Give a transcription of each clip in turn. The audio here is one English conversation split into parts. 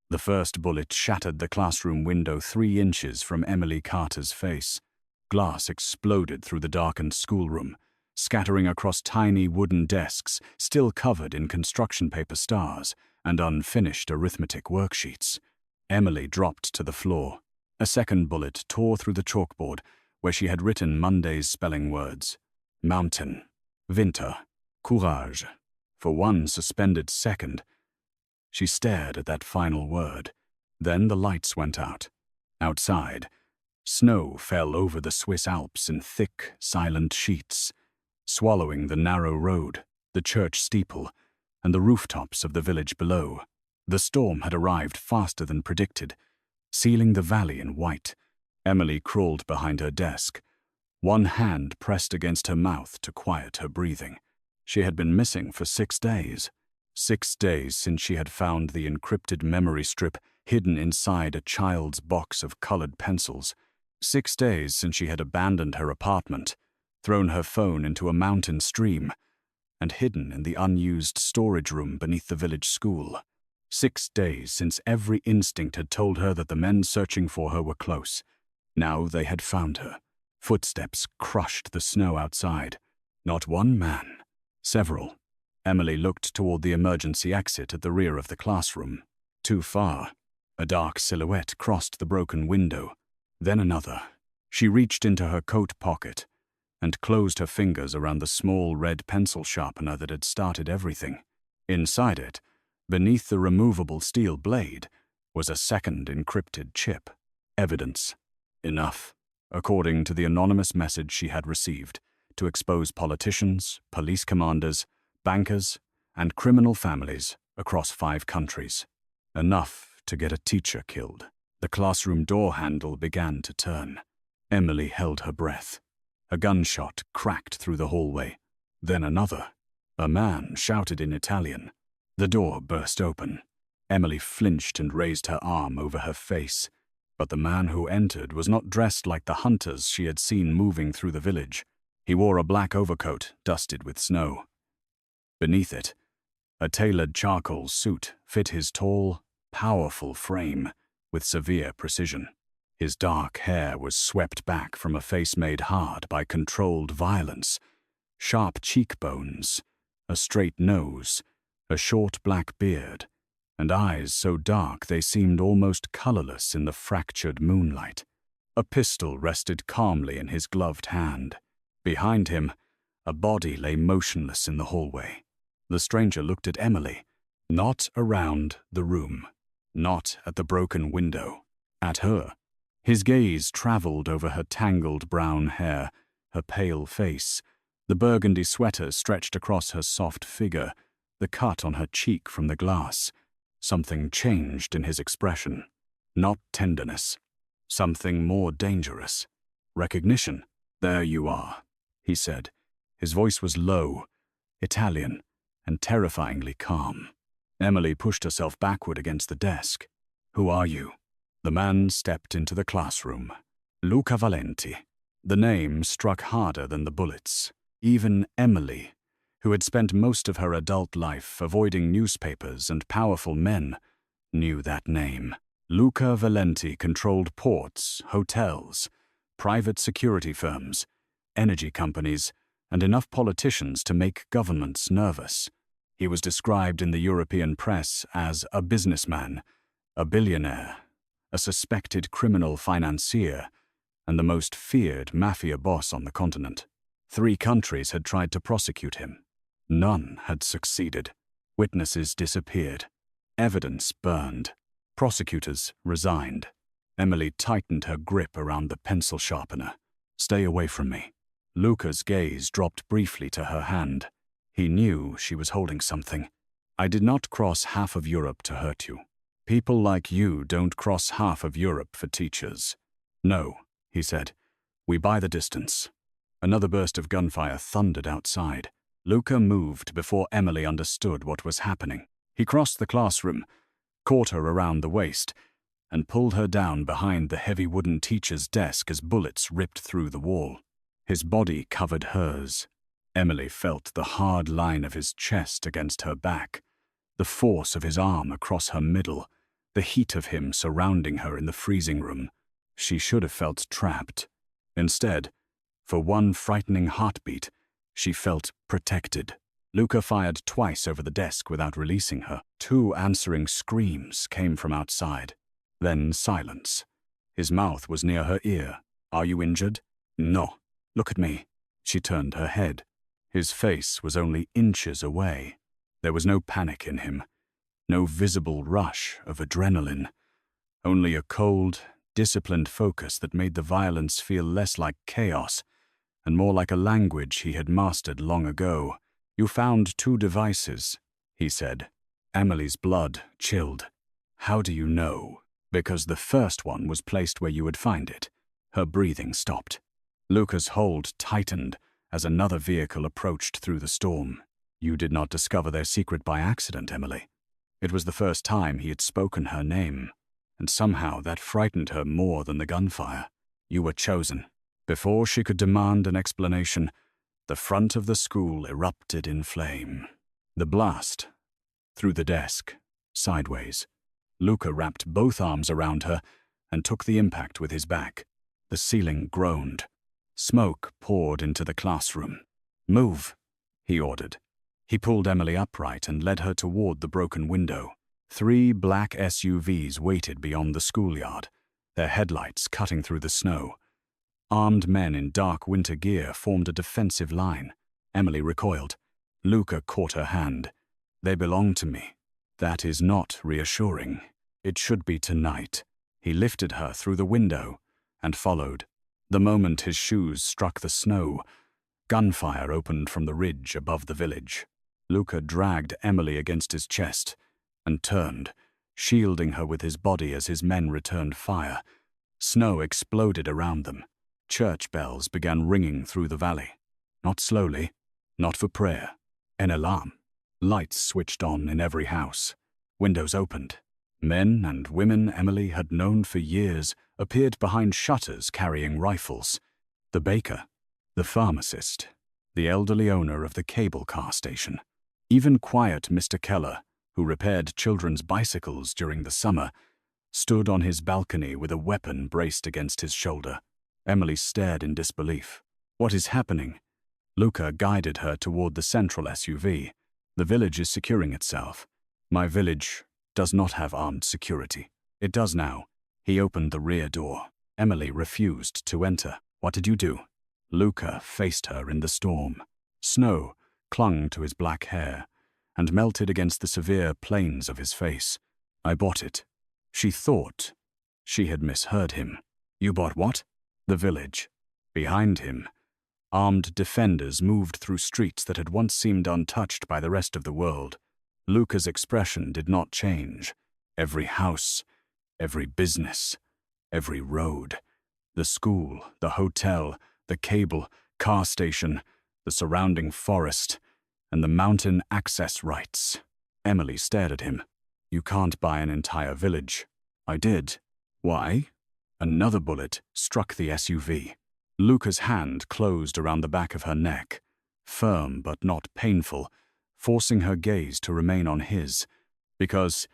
The first bullet shattered the classroom window 3 inches from Emily Carter's face. Glass exploded through the darkened schoolroom, scattering across tiny wooden desks still covered in construction paper stars and unfinished arithmetic worksheets. Emily dropped to the floor. A second bullet tore through the chalkboard where she had written Monday's spelling words. Mountain, winter, courage. For one suspended second, she stared at that final word. Then the lights went out. Outside, snow fell over the Swiss Alps in thick, silent sheets, swallowing the narrow road, the church steeple, and the rooftops of the village below. The storm had arrived faster than predicted, sealing the valley in white. Emily crawled behind her desk, one hand pressed against her mouth to quiet her breathing. She had been missing for 6 days. 6 days since she had found the encrypted memory strip hidden inside a child's box of colored pencils. 6 days since she had abandoned her apartment, thrown her phone into a mountain stream, and hidden in the unused storage room beneath the village school. 6 days since every instinct had told her that the men searching for her were close. Now they had found her. Footsteps crushed the snow outside. Not one man, several. Emily looked toward the emergency exit at the rear of the classroom. Too far. A dark silhouette crossed the broken window. Then another. She reached into her coat pocket and closed her fingers around the small red pencil sharpener that had started everything. Inside it, beneath the removable steel blade, was a second encrypted chip. Evidence. Enough, according to the anonymous message she had received, to expose politicians, police commanders, bankers, and criminal families across 5 countries. Enough to get a teacher killed. The classroom door handle began to turn. Emily held her breath. A gunshot cracked through the hallway. Then another. A man shouted in Italian. The door burst open. Emily flinched and raised her arm over her face. But the man who entered was not dressed like the hunters she had seen moving through the village. He wore a black overcoat dusted with snow. Beneath it, a tailored charcoal suit fit his tall, powerful frame with severe precision. His dark hair was swept back from a face made hard by controlled violence. Sharp cheekbones, a straight nose, a short black beard, and eyes so dark they seemed almost colorless in the fractured moonlight. A pistol rested calmly in his gloved hand. Behind him, a body lay motionless in the hallway. The stranger looked at Emily, not around the room, not at the broken window, at her. His gaze traveled over her tangled brown hair, her pale face, the burgundy sweater stretched across her soft figure, the cut on her cheek from the glass. Something changed in his expression. Not tenderness. Something more dangerous. Recognition. "There you are," he said. His voice was low, Italian, and terrifyingly calm. Emily pushed herself backward against the desk. "Who are you?" The man stepped into the classroom. Luca Valenti. The name struck harder than the bullets. Even Emily, who had spent most of her adult life avoiding newspapers and powerful men, knew that name. Luca Valenti controlled ports, hotels, private security firms, energy companies, and enough politicians to make governments nervous. He was described in the European press as a businessman, a billionaire, a suspected criminal financier, and the most feared mafia boss on the continent. 3 countries had tried to prosecute him. None had succeeded. Witnesses disappeared. Evidence burned. Prosecutors resigned. Emily tightened her grip around the pencil sharpener. "Stay away from me." Luca's gaze dropped briefly to her hand. He knew she was holding something. "I did not cross half of Europe to hurt you. People like you don't cross half of Europe for teachers." "No," he said. "We buy the distance." Another burst of gunfire thundered outside. Luca moved before Emily understood what was happening. He crossed the classroom, caught her around the waist, and pulled her down behind the heavy wooden teacher's desk as bullets ripped through the wall. His body covered hers. Emily felt the hard line of his chest against her back, the force of his arm across her middle, the heat of him surrounding her in the freezing room. She should have felt trapped. Instead, for one frightening heartbeat, she felt protected. Luca fired twice over the desk without releasing her. 2 answering screams came from outside. Then silence. His mouth was near her ear. "Are you injured?" "No. Look at me." She turned her head. His face was only inches away. There was no panic in him, no visible rush of adrenaline, only a cold, disciplined focus that made the violence feel less like chaos and more like a language he had mastered long ago. "You found 2 devices," he said. Emily's blood chilled. "How do you know?" "Because the first one was placed where you would find it." Her breathing stopped. Luca's hold tightened as another vehicle approached through the storm. "You did not discover their secret by accident, Emily." It was the first time he had spoken her name, and somehow that frightened her more than the gunfire. "You were chosen." Before she could demand an explanation, the front of the school erupted in flame. The blast, through the desk, sideways. Luca wrapped both arms around her and took the impact with his back. The ceiling groaned. Smoke poured into the classroom. "Move," he ordered. He pulled Emily upright and led her toward the broken window. 3 black SUVs waited beyond the schoolyard, their headlights cutting through the snow. Armed men in dark winter gear formed a defensive line. Emily recoiled. Luca caught her hand. "They belong to me." "That is not reassuring. It should be tonight." He lifted her through the window and followed. The moment his shoes struck the snow, gunfire opened from the ridge above the village. Luca dragged Emily against his chest and turned, shielding her with his body as his men returned fire. Snow exploded around them. Church bells began ringing through the valley. Not slowly, not for prayer. An alarm. Lights switched on in every house. Windows opened. Men and women Emily had known for years appeared behind shutters carrying rifles. The baker, the pharmacist, the elderly owner of the cable car station. Even quiet Mr. Keller, who repaired children's bicycles during the summer, stood on his balcony with a weapon braced against his shoulder. Emily stared in disbelief. "What is happening?" Luca guided her toward the central SUV. "The village is securing itself." "My village does not have armed security." "It does now." He opened the rear door. Emily refused to enter. "What did you do?" Luca faced her in the storm. Snow clung to his black hair and melted against the severe planes of his face. "I bought it." She thought she had misheard him. "You bought what?" "The village." Behind him, armed defenders moved through streets that had once seemed untouched by the rest of the world. Luca's expression did not change. Every house, every business, every road, the school, the hotel, the cable car station, the surrounding forest, and the mountain access rights. Emily stared at him. "You can't buy an entire village." "I did." "Why?" Another bullet struck the SUV. Luca's hand closed around the back of her neck, firm but not painful, forcing her gaze to remain on his. "Because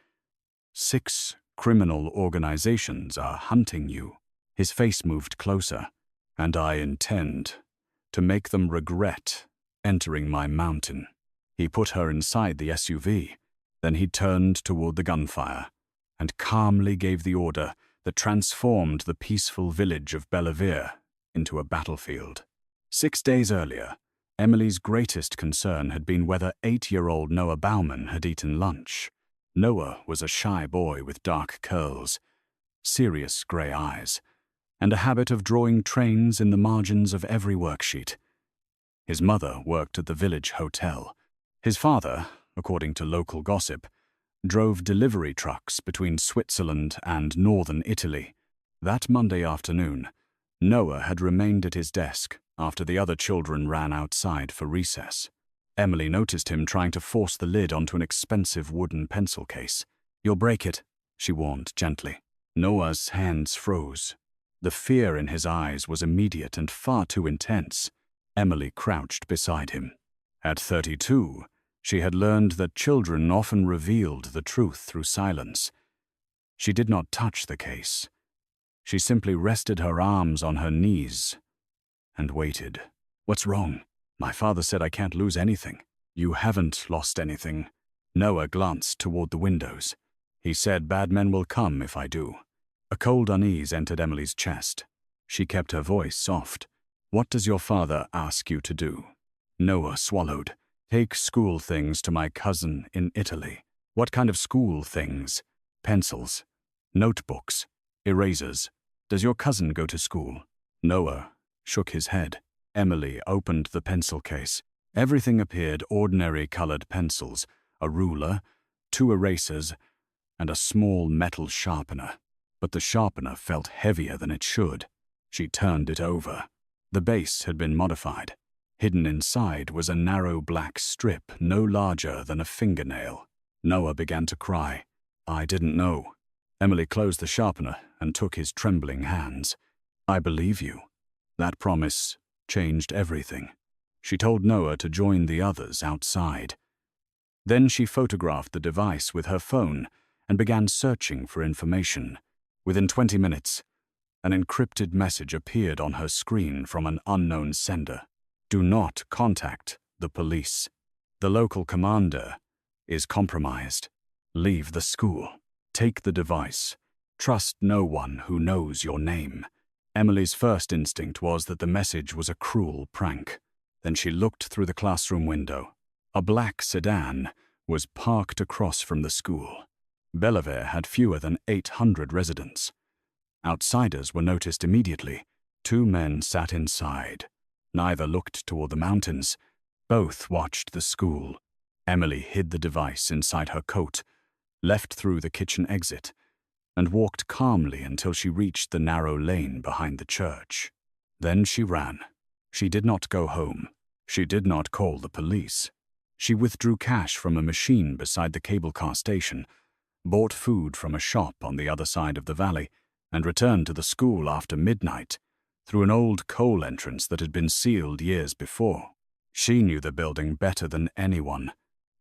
6 criminal organizations are hunting you." His face moved closer. "And I intend to make them regret entering my mountain." He put her inside the SUV. Then he turned toward the gunfire and calmly gave the order that transformed the peaceful village of Bellevere into a battlefield. 6 days earlier, Emily's greatest concern had been whether 8-year-old Noah Bauman had eaten lunch. Noah was a shy boy with dark curls, serious gray eyes, and a habit of drawing trains in the margins of every worksheet. His mother worked at the village hotel. His father, according to local gossip, drove delivery trucks between Switzerland and northern Italy. That Monday afternoon, Noah had remained at his desk after the other children ran outside for recess. Emily noticed him trying to force the lid onto an expensive wooden pencil case. "You'll break it," she warned gently. Noah's hands froze. The fear in his eyes was immediate and far too intense. Emily crouched beside him. At 32, she had learned that children often revealed the truth through silence. She did not touch the case. She simply rested her arms on her knees and waited. What's wrong? My father said I can't lose anything. You haven't lost anything. Noah glanced toward the windows. He said bad men will come if I do. A cold unease entered Emily's chest. She kept her voice soft. What does your father ask you to do? Noah swallowed. Take school things to my cousin in Italy. What kind of school things? Pencils, notebooks, erasers. Does your cousin go to school? Noah shook his head. Emily opened the pencil case. Everything appeared ordinary colored pencils, a ruler, 2 erasers, and a small metal sharpener. But the sharpener felt heavier than it should. She turned it over. The base had been modified. Hidden inside was a narrow black strip no larger than a fingernail. Noah began to cry. I didn't know. Emily closed the sharpener and took his trembling hands. I believe you. That promise changed everything. She told Noah to join the others outside. Then she photographed the device with her phone and began searching for information. Within 20 minutes, an encrypted message appeared on her screen from an unknown sender. Do not contact the police. The local commander is compromised. Leave the school. Take the device. Trust no one who knows your name. Emily's first instinct was that the message was a cruel prank. Then she looked through the classroom window. A black sedan was parked across from the school. Bellevue had fewer than 800 residents. Outsiders were noticed immediately. 2 men sat inside. Neither looked toward the mountains. Both watched the school. Emily hid the device inside her coat, left through the kitchen exit, and walked calmly until she reached the narrow lane behind the church. Then she ran. She did not go home. She did not call the police. She withdrew cash from a machine beside the cable car station, bought food from a shop on the other side of the valley, and returned to the school after midnight, through an old coal entrance that had been sealed years before. She knew the building better than anyone.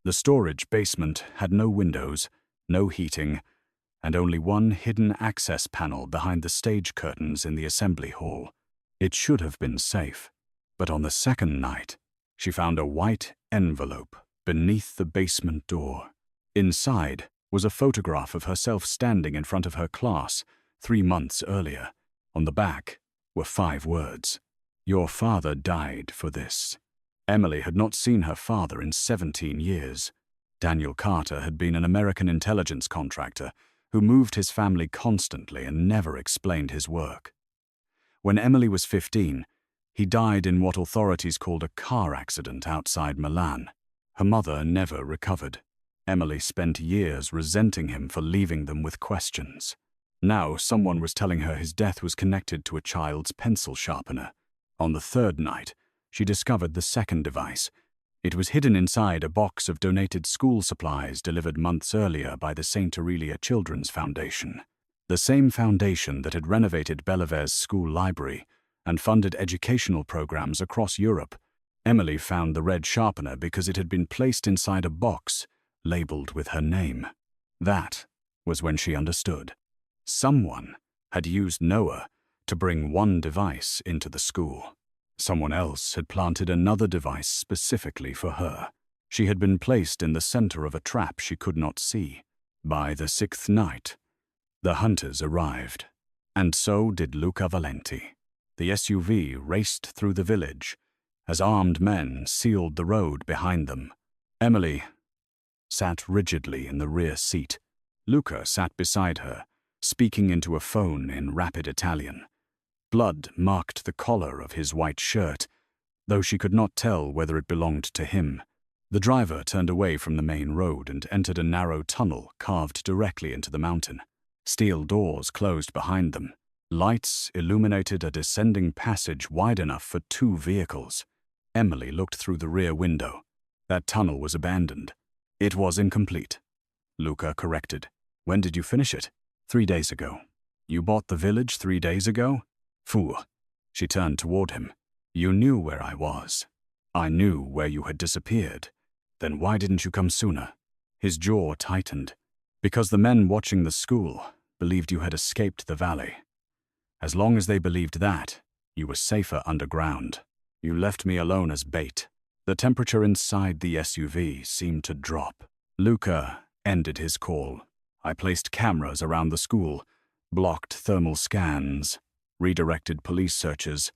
The storage basement had no windows, no heating, and only one hidden access panel behind the stage curtains in the assembly hall. It should have been safe, but on the second night, she found a white envelope beneath the basement door. Inside was a photograph of herself standing in front of her class 3 months earlier. On the back were 5 words. Your father died for this. Emily had not seen her father in 17 years. Daniel Carter had been an American intelligence contractor who moved his family constantly and never explained his work. When Emily was 15, he died in what authorities called a car accident outside Milan. Her mother never recovered. Emily spent years resenting him for leaving them with questions. Now someone was telling her his death was connected to a child's pencil sharpener. On the 3rd night, she discovered the second device. It was hidden inside a box of donated school supplies delivered months earlier by the St. Aurelia Children's Foundation, the same foundation that had renovated Bellevue's school library and funded educational programs across Europe. Emily found the red sharpener because it had been placed inside a box labeled with her name. That was when she understood. Someone had used Noah to bring one device into the school. Someone else had planted another device specifically for her. She had been placed in the center of a trap she could not see. By the 6th night, the hunters arrived, and so did Luca Valenti. The SUV raced through the village as armed men sealed the road behind them. Emily sat rigidly in the rear seat. Luca sat beside her, speaking into a phone in rapid Italian. Blood marked the collar of his white shirt, though she could not tell whether it belonged to him. The driver turned away from the main road and entered a narrow tunnel carved directly into the mountain. Steel doors closed behind them. Lights illuminated a descending passage wide enough for 2 vehicles. Emily looked through the rear window. That tunnel was abandoned. It was incomplete. Luca corrected. When did you finish it? 3 days ago. You bought the village 3 days ago? Fool. She turned toward him. You knew where I was. I knew where you had disappeared. Then why didn't you come sooner? His jaw tightened. Because the men watching the school believed you had escaped the valley. As long as they believed that, you were safer underground. You left me alone as bait. The temperature inside the SUV seemed to drop. Luca ended his call. I placed cameras around the school, blocked thermal scans, redirected police searches,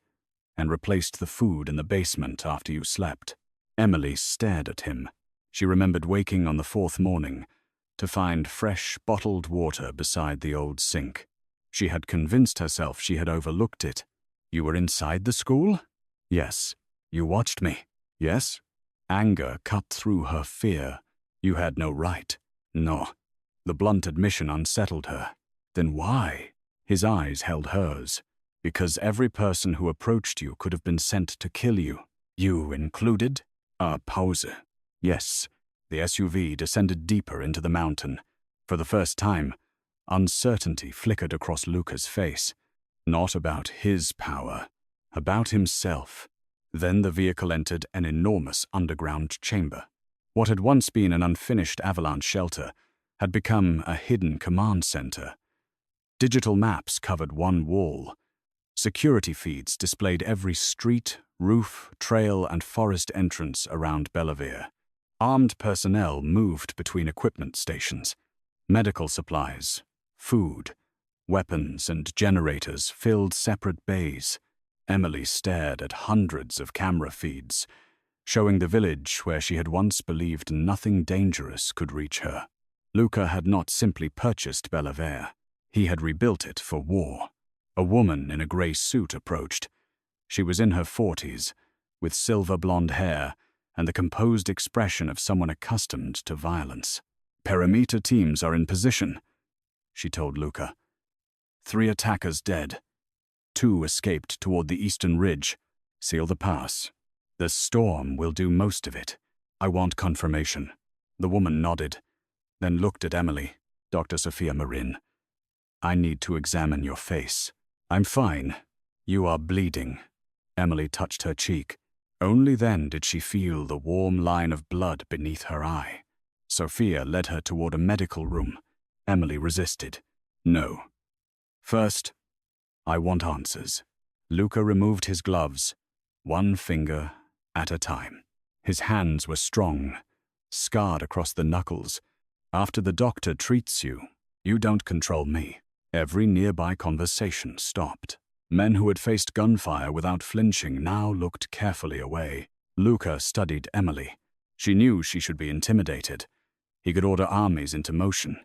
and replaced the food in the basement after you slept. Emily stared at him. She remembered waking on the fourth morning to find fresh bottled water beside the old sink. She had convinced herself she had overlooked it. You were inside the school? Yes. You watched me? Yes. Anger cut through her fear. You had no right. No. The blunt admission unsettled her. Then why? His eyes held hers. Because every person who approached you could have been sent to kill you. You included? Pause. Yes. The SUV descended deeper into the mountain. For the first time, uncertainty flickered across Luca's face. Not about his power, about himself. Then the vehicle entered an enormous underground chamber. What had once been an unfinished avalanche shelter had become a hidden command center. Digital maps covered one wall. Security feeds displayed every street, roof, trail, and forest entrance around Bellevere. Armed personnel moved between equipment stations. Medical supplies, food, weapons, and generators filled separate bays. Emily stared at hundreds of camera feeds, showing the village where she had once believed nothing dangerous could reach her. Luca had not simply purchased Bellevere. He had rebuilt it for war. A woman in a grey suit approached. She was in her 40s, with silver blonde hair and the composed expression of someone accustomed to violence. Perimeter teams are in position, she told Luca. 3 attackers dead. 2 escaped toward the eastern ridge. Seal the pass. The storm will do most of it. I want confirmation. The woman nodded, then looked at Emily, Dr. Sophia Marin. I need to examine your face. I'm fine. You are bleeding. Emily touched her cheek. Only then did she feel the warm line of blood beneath her eye. Sophia led her toward a medical room. Emily resisted. No. First, I want answers. Luca removed his gloves, one finger at a time. His hands were strong, scarred across the knuckles. After the doctor treats you, you don't control me. Every nearby conversation stopped. Men who had faced gunfire without flinching now looked carefully away. Luca studied Emily. She knew she should be intimidated. He could order armies into motion.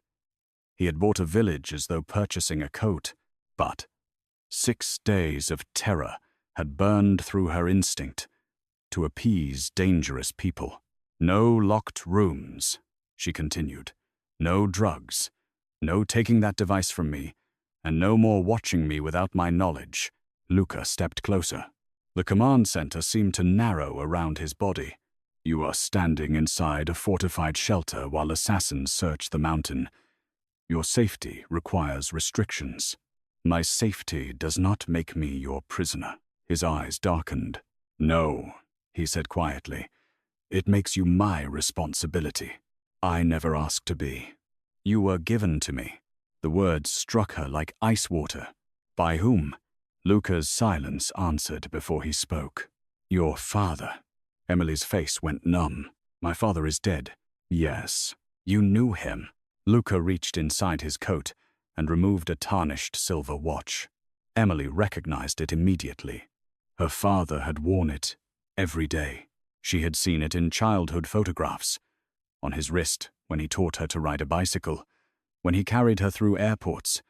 He had bought a village as though purchasing a coat. But 6 days of terror had burned through her instinct to appease dangerous people. No locked rooms, she continued. No drugs. No taking that device from me. And no more watching me without my knowledge. Luca stepped closer. The command center seemed to narrow around his body. You are standing inside a fortified shelter while assassins search the mountain. Your safety requires restrictions. My safety does not make me your prisoner. His eyes darkened. No, he said quietly. It makes you my responsibility. I never asked to be. You were given to me. The words struck her like ice water. By whom? Luca's silence answered before he spoke. Your father. Emily's face went numb. My father is dead. Yes. You knew him. Luca reached inside his coat and removed a tarnished silver watch. Emily recognized it immediately. Her father had worn it every day. She had seen it in childhood photographs. On his wrist when he taught her to ride a bicycle. When he carried her through airports,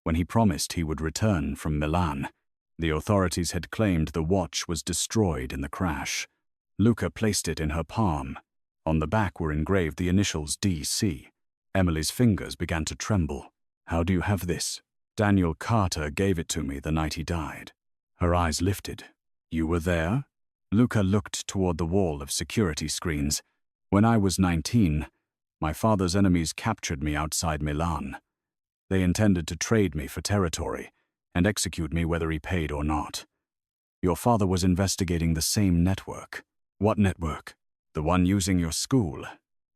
when he promised he would return from Milan. The authorities had claimed the watch was destroyed in the crash. Luca placed it in her palm. On the back were engraved the initials DC. Emily's fingers began to tremble. How do you have this? Daniel Carter gave it to me the night he died. Her eyes lifted. You were there? Luca looked toward the wall of security screens. When I was 19, my father's enemies captured me outside Milan. They intended to trade me for territory and execute me whether he paid or not. Your father was investigating the same network. What network? The one using your school.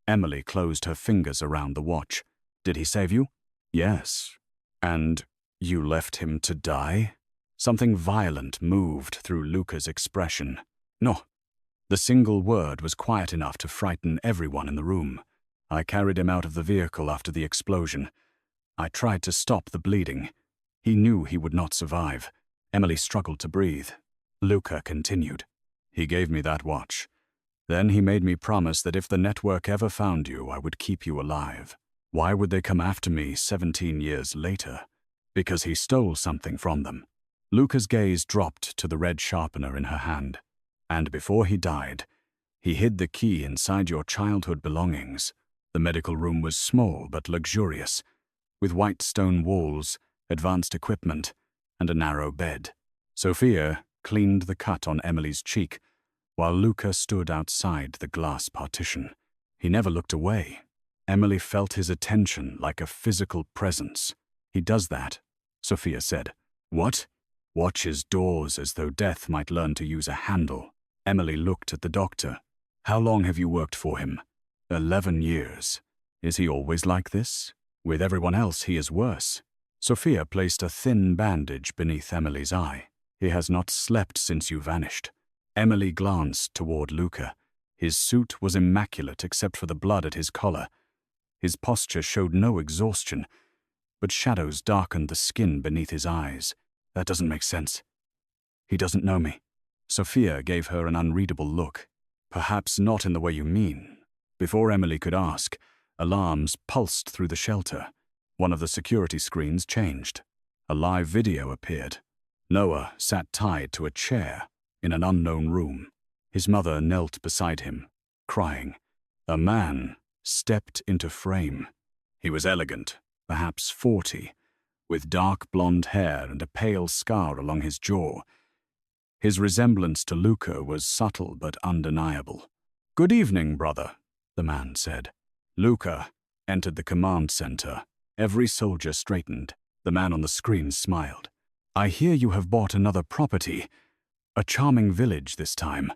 Emily closed her fingers around the watch. Did he save you? Yes. And you left him to die? Something violent moved through Luca's expression. No. The single word was quiet enough to frighten everyone in the room. I carried him out of the vehicle after the explosion. I tried to stop the bleeding. He knew he would not survive. Emily struggled to breathe. Luca continued. He gave me that watch. Then he made me promise that if the network ever found you, I would keep you alive. Why would they come after me 17 years later? Because he stole something from them. Luca's gaze dropped to the red sharpener in her hand. And before he died, he hid the key inside your childhood belongings. The medical room was small but luxurious, with white stone walls, advanced equipment, and a narrow bed. Sophia cleaned the cut on Emily's cheek, while Luca stood outside the glass partition. He never looked away. Emily felt his attention like a physical presence. He does that, Sophia said. What? Watches doors as though death might learn to use a handle. Emily looked at the doctor. How long have you worked for him? 11 years. Is he always like this? With everyone else, he is worse. Sophia placed a thin bandage beneath Emily's eye. He has not slept since you vanished. Emily glanced toward Luca. His suit was immaculate except for the blood at his collar. His posture showed no exhaustion, but shadows darkened the skin beneath his eyes. That doesn't make sense. He doesn't know me. Sophia gave her an unreadable look. Perhaps not in the way you mean. Before Emily could ask, alarms pulsed through the shelter. One of the security screens changed. A live video appeared. Noah sat tied to a chair in an unknown room. His mother knelt beside him, crying. A man stepped into frame. He was elegant, perhaps 40, with dark blonde hair and a pale scar along his jaw. His resemblance to Luca was subtle but undeniable. "Good evening, brother," the man said. Luca entered the command center. Every soldier straightened. The man on the screen smiled. "I hear you have bought another property. A charming village this time.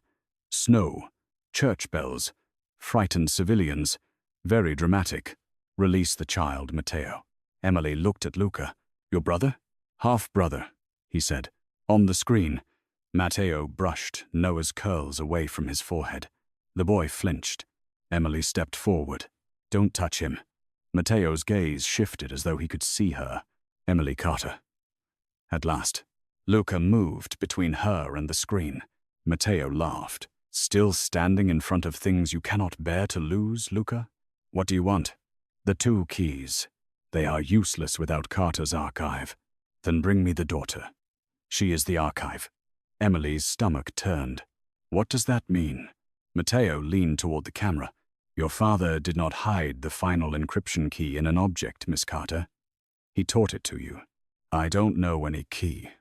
Snow, church bells, frightened civilians. Very dramatic. Release the child, Matteo." Emily looked at Luca. "Your brother?" "Half-brother," he said. On the screen, Matteo brushed Noah's curls away from his forehead. The boy flinched. Emily stepped forward. "Don't touch him." Matteo's gaze shifted as though he could see her. Emily Carter. At last, Luca moved between her and the screen. Matteo laughed. "Still standing in front of things you cannot bear to lose, Luca? What do you want?" "The 2 keys. They are useless without Carter's archive." "Then bring me the daughter. She is the archive." Emily's stomach turned. "What does that mean?" Matteo leaned toward the camera. "Your father did not hide the final encryption key in an object, Miss Carter. He taught it to you." "I don't know any key."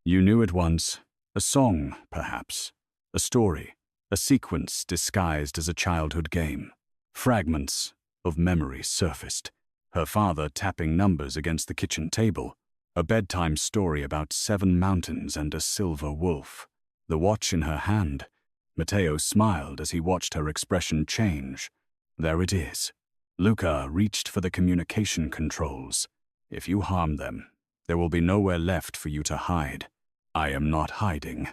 "You knew it once. A song, perhaps. A story. A sequence disguised as a childhood game. Fragments of memory surfaced. Her father tapping numbers against the kitchen table. A bedtime story about 7 mountains and a silver wolf. The watch in her hand." Matteo smiled as he watched her expression change. "There it is." Luca reached for the communication controls. "If you harm them, there will be nowhere left for you to hide." "I am not hiding.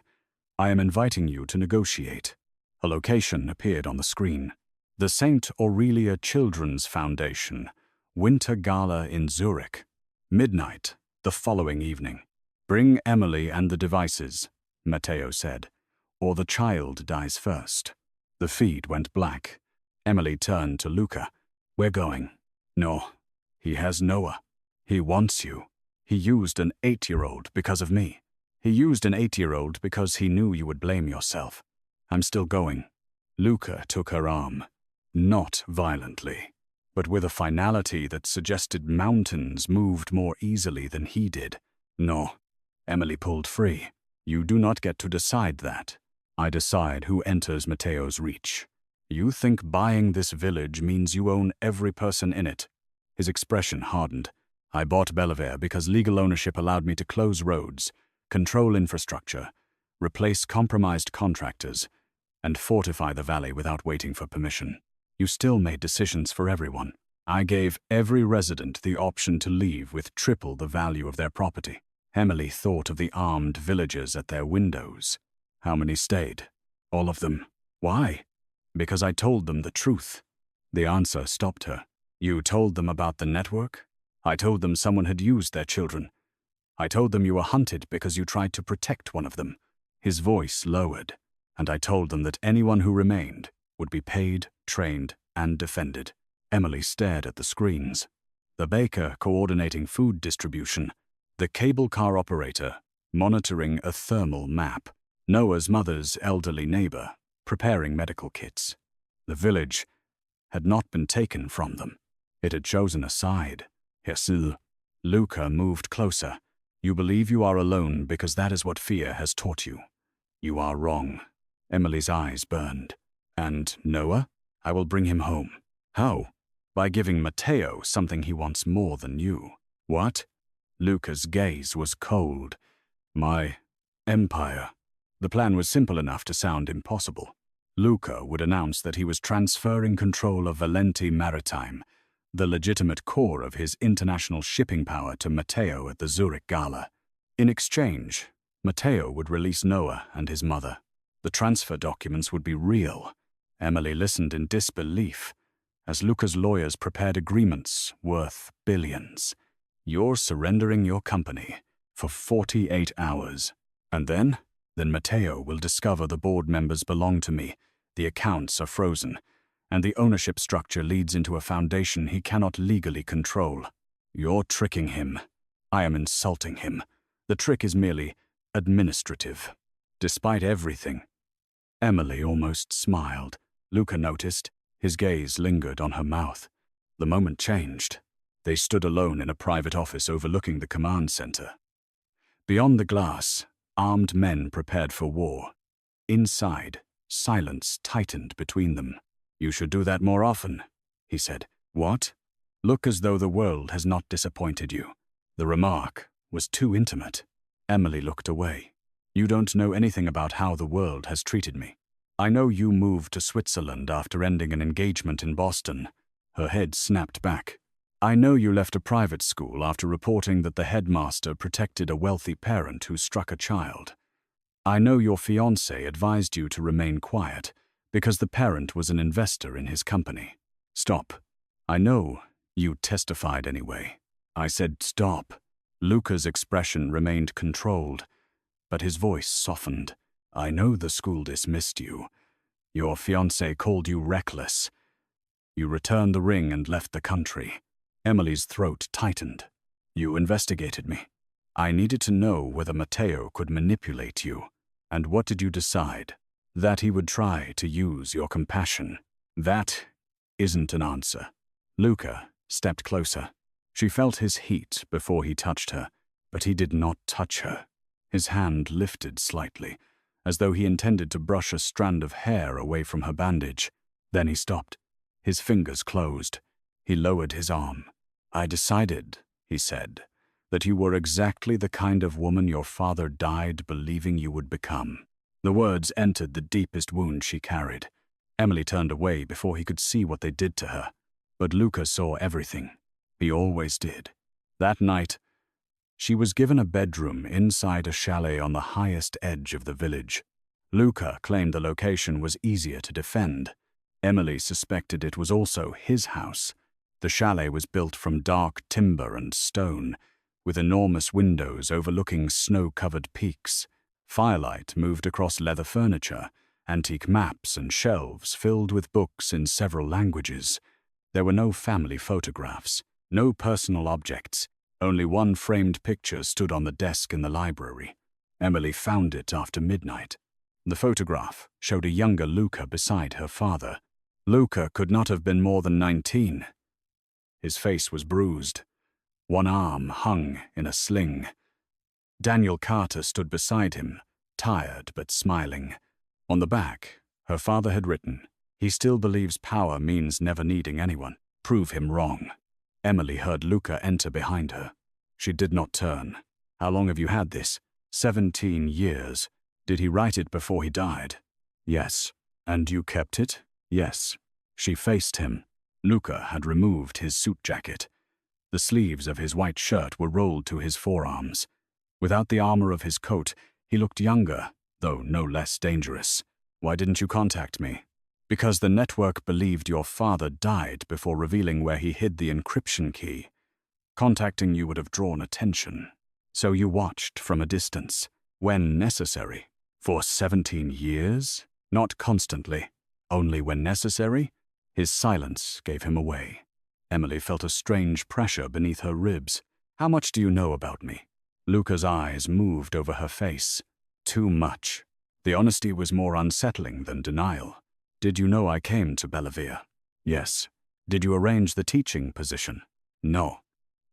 I am inviting you to negotiate." A location appeared on the screen. The St. Aurelia Children's Foundation, Winter Gala in Zurich. Midnight, the following evening. "Bring Emily and the devices," Matteo said, "or the child dies first." The feed went black. Emily turned to Luca. "We're going." "No, he has Noah. He wants you. He used an 8-year-old because of me. He used an 8-year-old because he knew you would blame yourself. I'm still going." Luca took her arm. Not violently, but with a finality that suggested mountains moved more easily than he did. "No." Emily pulled free. "You do not get to decide that. I decide who enters Matteo's reach. You think buying this village means you own every person in it." His expression hardened. "I bought Belvedere because legal ownership allowed me to close roads, control infrastructure, replace compromised contractors, and fortify the valley without waiting for permission. You still made decisions for everyone. I gave every resident the option to leave with triple the value of their property. Emily thought of the armed villagers at their windows. How many stayed? All of them. Why? Because I told them the truth. The answer stopped her. You told them about the network? I told them someone had used their children. I told them you were hunted because you tried to protect one of them. His voice lowered, and I told them that anyone who remained would be paid, trained, and defended. Emily stared at the screens. The baker coordinating food distribution, the cable car operator monitoring a thermal map, Noah's mother's elderly neighbor preparing medical kits. The village had not been taken from them. It had chosen a side. Hersil. Luca moved closer. You believe you are alone because that is what fear has taught you. You are wrong. Emily's eyes burned. And Noah? I will bring him home. How? By giving Matteo something he wants more than you. What? Luca's gaze was cold. My empire. The plan was simple enough to sound impossible. Luca would announce that he was transferring control of Valenti Maritime, the legitimate core of his international shipping power, to Matteo at the Zurich Gala. In exchange, Matteo would release Noah and his mother. The transfer documents would be real. Emily listened in disbelief as Luca's lawyers prepared agreements worth billions. You're surrendering your company for 48 hours. And then Matteo will discover the board members belong to me, the accounts are frozen, and the ownership structure leads into a foundation he cannot legally control. You're tricking him. I am insulting him. The trick is merely administrative. Despite everything. Emily almost smiled. Luca noticed. His gaze lingered on her mouth. The moment changed. They stood alone in a private office overlooking the command center. Beyond the glass, armed men prepared for war. Inside, silence tightened between them. You should do that more often, he said. What? Look as though the world has not disappointed you. The remark was too intimate. Emily looked away. You don't know anything about how the world has treated me. I know you moved to Switzerland after ending an engagement in Boston. Her head snapped back. I know you left a private school after reporting that the headmaster protected a wealthy parent who struck a child. I know your fiancé advised you to remain quiet because the parent was an investor in his company. Stop. I know you testified anyway. I said stop. Luca's expression remained controlled, but his voice softened. I know the school dismissed you. Your fiancé called you reckless. You returned the ring and left the country. Emily's throat tightened. You investigated me. I needed to know whether Matteo could manipulate you. And what did you decide? That he would try to use your compassion. That isn't an answer. Luca stepped closer. She felt his heat before he touched her, but he did not touch her. His hand lifted slightly, as though he intended to brush a strand of hair away from her bandage. Then he stopped. His fingers closed. He lowered his arm. I decided, he said, that you were exactly the kind of woman your father died believing you would become. The words entered the deepest wound she carried. Emily turned away before he could see what they did to her. But Luca saw everything. He always did. That night, she was given a bedroom inside a chalet on the highest edge of the village. Luca claimed the location was easier to defend. Emily suspected it was also his house. The chalet was built from dark timber and stone, with enormous windows overlooking snow-covered peaks. Firelight moved across leather furniture, antique maps and shelves filled with books in several languages. There were no family photographs, no personal objects. Only one framed picture stood on the desk in the library. Emily found it after midnight. The photograph showed a younger Luca beside her father. Luca could not have been more than 19. His face was bruised. One arm hung in a sling. Daniel Carter stood beside him, tired but smiling. On the back, her father had written, "He still believes power means never needing anyone. Prove him wrong." Emily heard Luca enter behind her. She did not turn. How long have you had this? 17 years. Did he write it before he died? Yes. And you kept it? Yes. She faced him. Luca had removed his suit jacket. The sleeves of his white shirt were rolled to his forearms. Without the armor of his coat, he looked younger, though no less dangerous. "Why didn't you contact me?" "Because the network believed your father died before revealing where he hid the encryption key. Contacting you would have drawn attention. So you watched from a distance, when necessary. For 17 years? Not constantly. Only when necessary?" His silence gave him away. Emily felt a strange pressure beneath her ribs. "How much do you know about me?" Luca's eyes moved over her face. Too much. The honesty was more unsettling than denial. "Did you know I came to Bellevere?" "Yes." "Did you arrange the teaching position?" "No."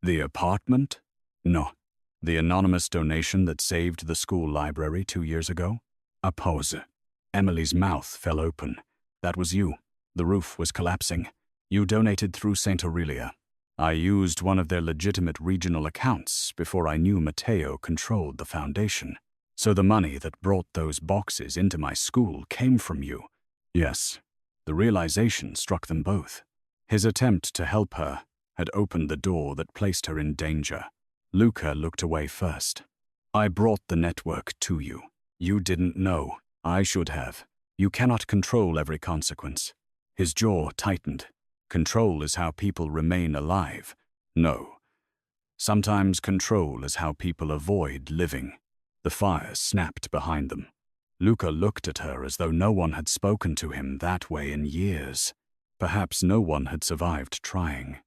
"The apartment?" "No." "The anonymous donation that saved the school library 2 years ago?" A pause. Emily's mouth fell open. "That was you. The roof was collapsing. You donated through St. Aurelia. I used one of their legitimate regional accounts before I knew Matteo controlled the foundation. So the money that brought those boxes into my school came from you." "Yes." The realization struck them both. His attempt to help her had opened the door that placed her in danger. Luca looked away first. "I brought the network to you. You didn't know. I should have. You cannot control every consequence." His jaw tightened. "Control is how people remain alive." "No. Sometimes control is how people avoid living." The fire snapped behind them. Luca looked at her as though no one had spoken to him that way in years. Perhaps no one had survived trying.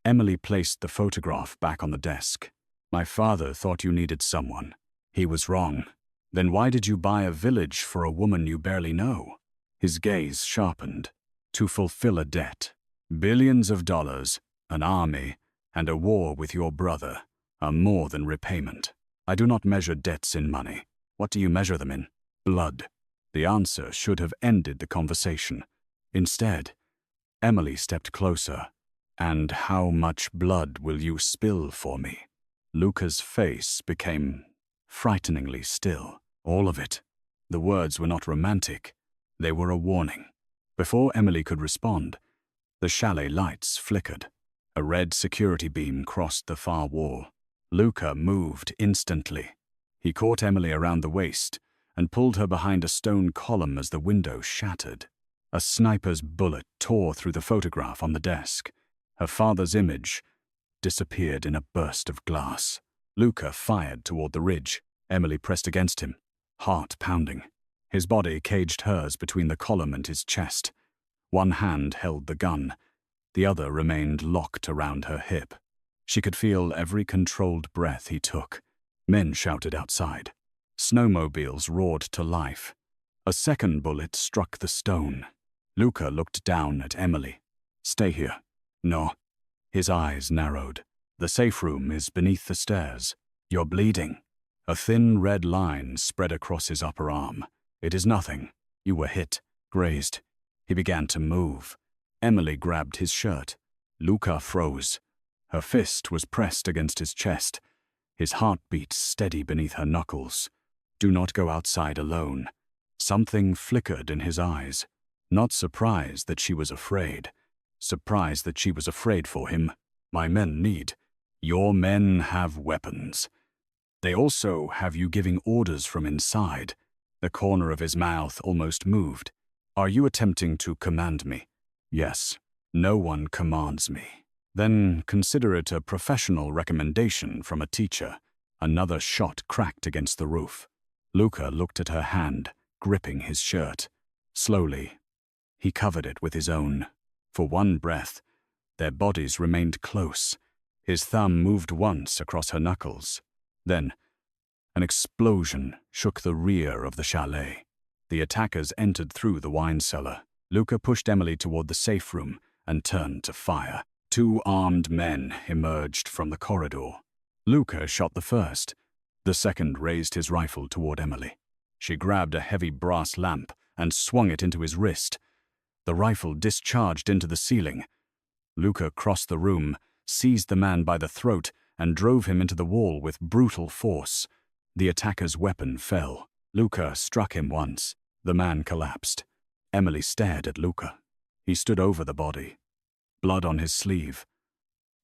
Emily placed the photograph back on the desk. "My father thought you needed someone. He was wrong. Then why did you buy a village for a woman you barely know?" His gaze sharpened. "To fulfill a debt. Billions of dollars, an army, and a war with your brother are more than repayment. I do not measure debts in money. What do you measure them in? Blood." The answer should have ended the conversation. Instead, Emily stepped closer. "And how much blood will you spill for me?" Luca's face became frighteningly still. "All of it." The words were not romantic. They were a warning. Before Emily could respond, the chalet lights flickered. A red security beam crossed the far wall. Luca moved instantly. He caught Emily around the waist and pulled her behind a stone column as the window shattered. A sniper's bullet tore through the photograph on the desk. Her father's image disappeared in a burst of glass. Luca fired toward the ridge. Emily pressed against him, heart pounding. His body caged hers between the column and his chest. One hand held the gun. The other remained locked around her hip. She could feel every controlled breath he took. Men shouted outside. Snowmobiles roared to life. A second bullet struck the stone. Luca looked down at Emily. "Stay here." "No." His eyes narrowed. "The safe room is beneath the stairs. You're bleeding." A thin red line spread across his upper arm. "It is nothing. You were hit, grazed." He began to move. Emily grabbed his shirt. Luca froze. Her fist was pressed against his chest. His heartbeat steady beneath her knuckles. "Do not go outside alone." Something flickered in his eyes. Not surprised that she was afraid. Surprised that she was afraid for him. "My men need." "Your men have weapons. They also have you giving orders from inside." The corner of his mouth almost moved. "Are you attempting to command me?" "Yes." "No one commands me." "Then consider it a professional recommendation from a teacher." Another shot cracked against the roof. Luca looked at her hand, gripping his shirt. Slowly, he covered it with his own. For one breath, their bodies remained close. His thumb moved once across her knuckles. Then, an explosion shook the rear of the chalet. The attackers entered through the wine cellar. Luca pushed Emily toward the safe room and turned to fire. 2 armed men emerged from the corridor. Luca shot the first. The second raised his rifle toward Emily. She grabbed a heavy brass lamp and swung it into his wrist. The rifle discharged into the ceiling. Luca crossed the room, seized the man by the throat, and drove him into the wall with brutal force. The attacker's weapon fell. Luca struck him once. The man collapsed. Emily stared at Luca. He stood over the body. blood on his sleeve,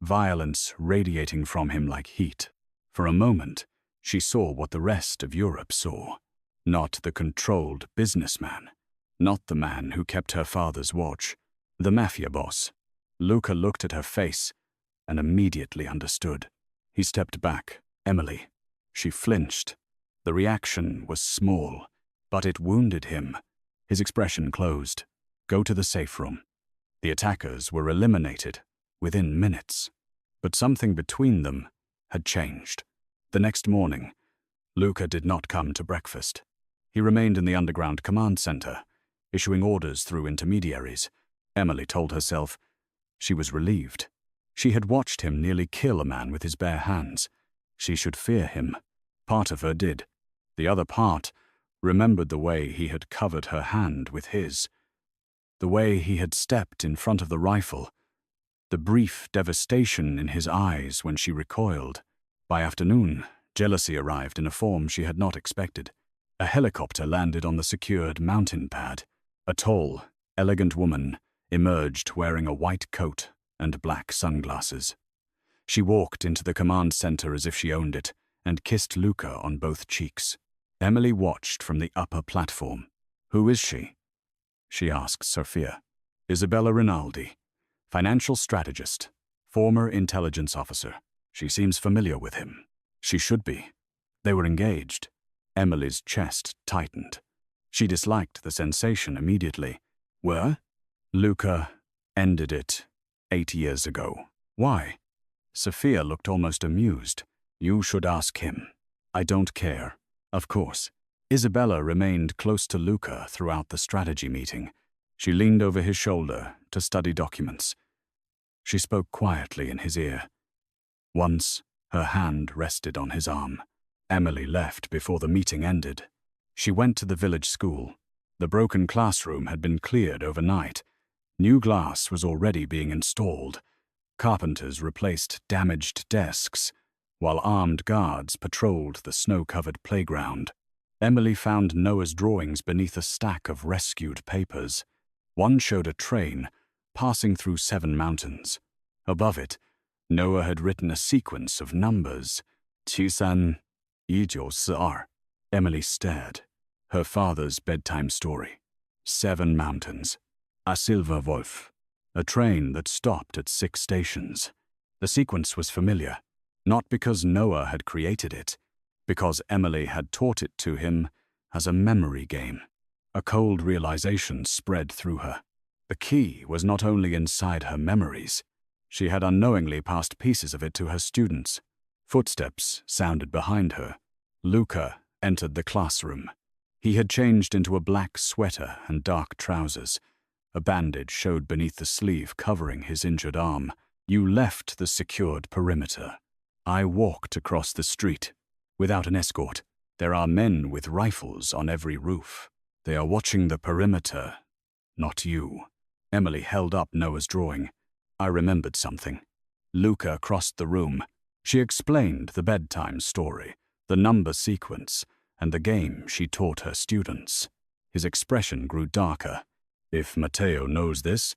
violence radiating from him like heat. For a moment, she saw what the rest of Europe saw. Not the controlled businessman, not the man who kept her father's watch, the Mafia Boss. Luca looked at her face and immediately understood. He stepped back. Emily. She flinched. The reaction was small, but it wounded him. His expression closed. Go to the safe room. The attackers were eliminated within minutes. But something between them had changed. The next morning, Luca did not come to breakfast. He remained in the underground command center, issuing orders through intermediaries. Emily told herself she was relieved. She had watched him nearly kill a man with his bare hands. She should fear him. Part of her did. The other part remembered the way he had covered her hand with his, the way he had stepped in front of the rifle, the brief devastation in his eyes when she recoiled. By afternoon, jealousy arrived in a form she had not expected. A helicopter landed on the secured mountain pad. A tall, elegant woman emerged wearing a white coat and black sunglasses. She walked into the command center as if she owned it and kissed Luca on both cheeks. Emily watched from the upper platform. Who is she? She asked Sophia. Isabella Rinaldi, financial strategist, former intelligence officer. She seems familiar with him. She should be. They were engaged. Emily's chest tightened. She disliked the sensation immediately. Were? Luca ended it 8 years ago. Why? Sophia looked almost amused. You should ask him. I don't care. Of course. Isabella remained close to Luca throughout the strategy meeting. She leaned over his shoulder to study documents. She spoke quietly in his ear. Once, her hand rested on his arm. Emily left before the meeting ended. She went to the village school. The broken classroom had been cleared overnight. New glass was already being installed. Carpenters replaced damaged desks, while armed guards patrolled the snow-covered playground. Emily found Noah's drawings beneath a stack of rescued papers. One showed a train passing through 7 mountains. Above it, Noah had written a sequence of numbers. 731942. Emily stared. Her father's bedtime story. 7 mountains. A silver wolf. A train that stopped at 6 stations. The sequence was familiar, not because Noah had created it, because Emily had taught it to him as a memory game. A cold realization spread through her. The key was not only inside her memories. She had unknowingly passed pieces of it to her students. Footsteps sounded behind her. Luca entered the classroom. He had changed into a black sweater and dark trousers. A bandage showed beneath the sleeve covering his injured arm. You left the secured perimeter. I walked across the street. Without an escort, there are men with rifles on every roof. They are watching the perimeter, not you. Emily held up Noah's drawing. I remembered something. Luca crossed the room. She explained the bedtime story, the number sequence, and the game she taught her students. His expression grew darker. If Matteo knows this,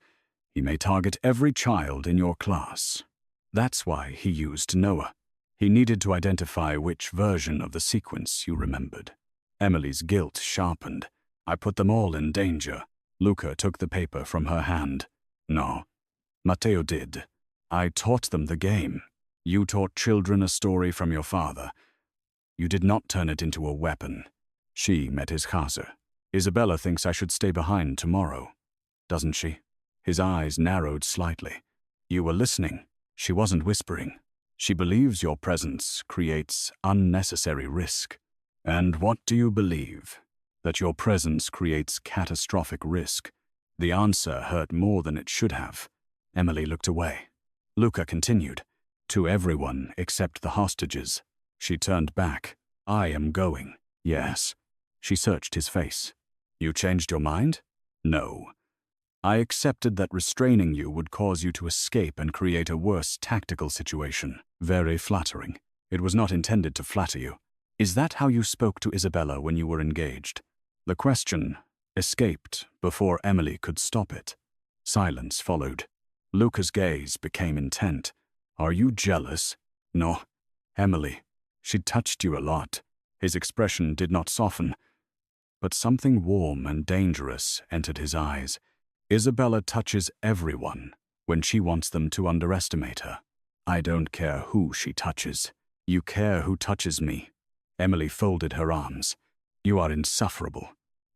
he may target every child in your class. That's why he used Noah. He needed to identify which version of the sequence you remembered. Emily's guilt sharpened. I put them all in danger. Luca took the paper from her hand. No, Matteo did. I taught them the game. You taught children a story from your father. You did not turn it into a weapon. She met his chaser. Isabella thinks I should stay behind tomorrow. Doesn't she? His eyes narrowed slightly. You were listening. She wasn't whispering. She believes your presence creates unnecessary risk. And what do you believe? That your presence creates catastrophic risk. The answer hurt more than it should have. Emily looked away. Luca continued. To everyone except the hostages. She turned back. I am going. Yes. She searched his face. You changed your mind? No. I accepted that restraining you would cause you to escape and create a worse tactical situation. Very flattering. It was not intended to flatter you. Is that how you spoke to Isabella when you were engaged? The question escaped before Emily could stop it. Silence followed. Luca's gaze became intent. Are you jealous? No. Emily, she touched you a lot. His expression did not soften, but something warm and dangerous entered his eyes. Isabella touches everyone when she wants them to underestimate her. I don't care who she touches. You care who touches me. Emily folded her arms. You are insufferable,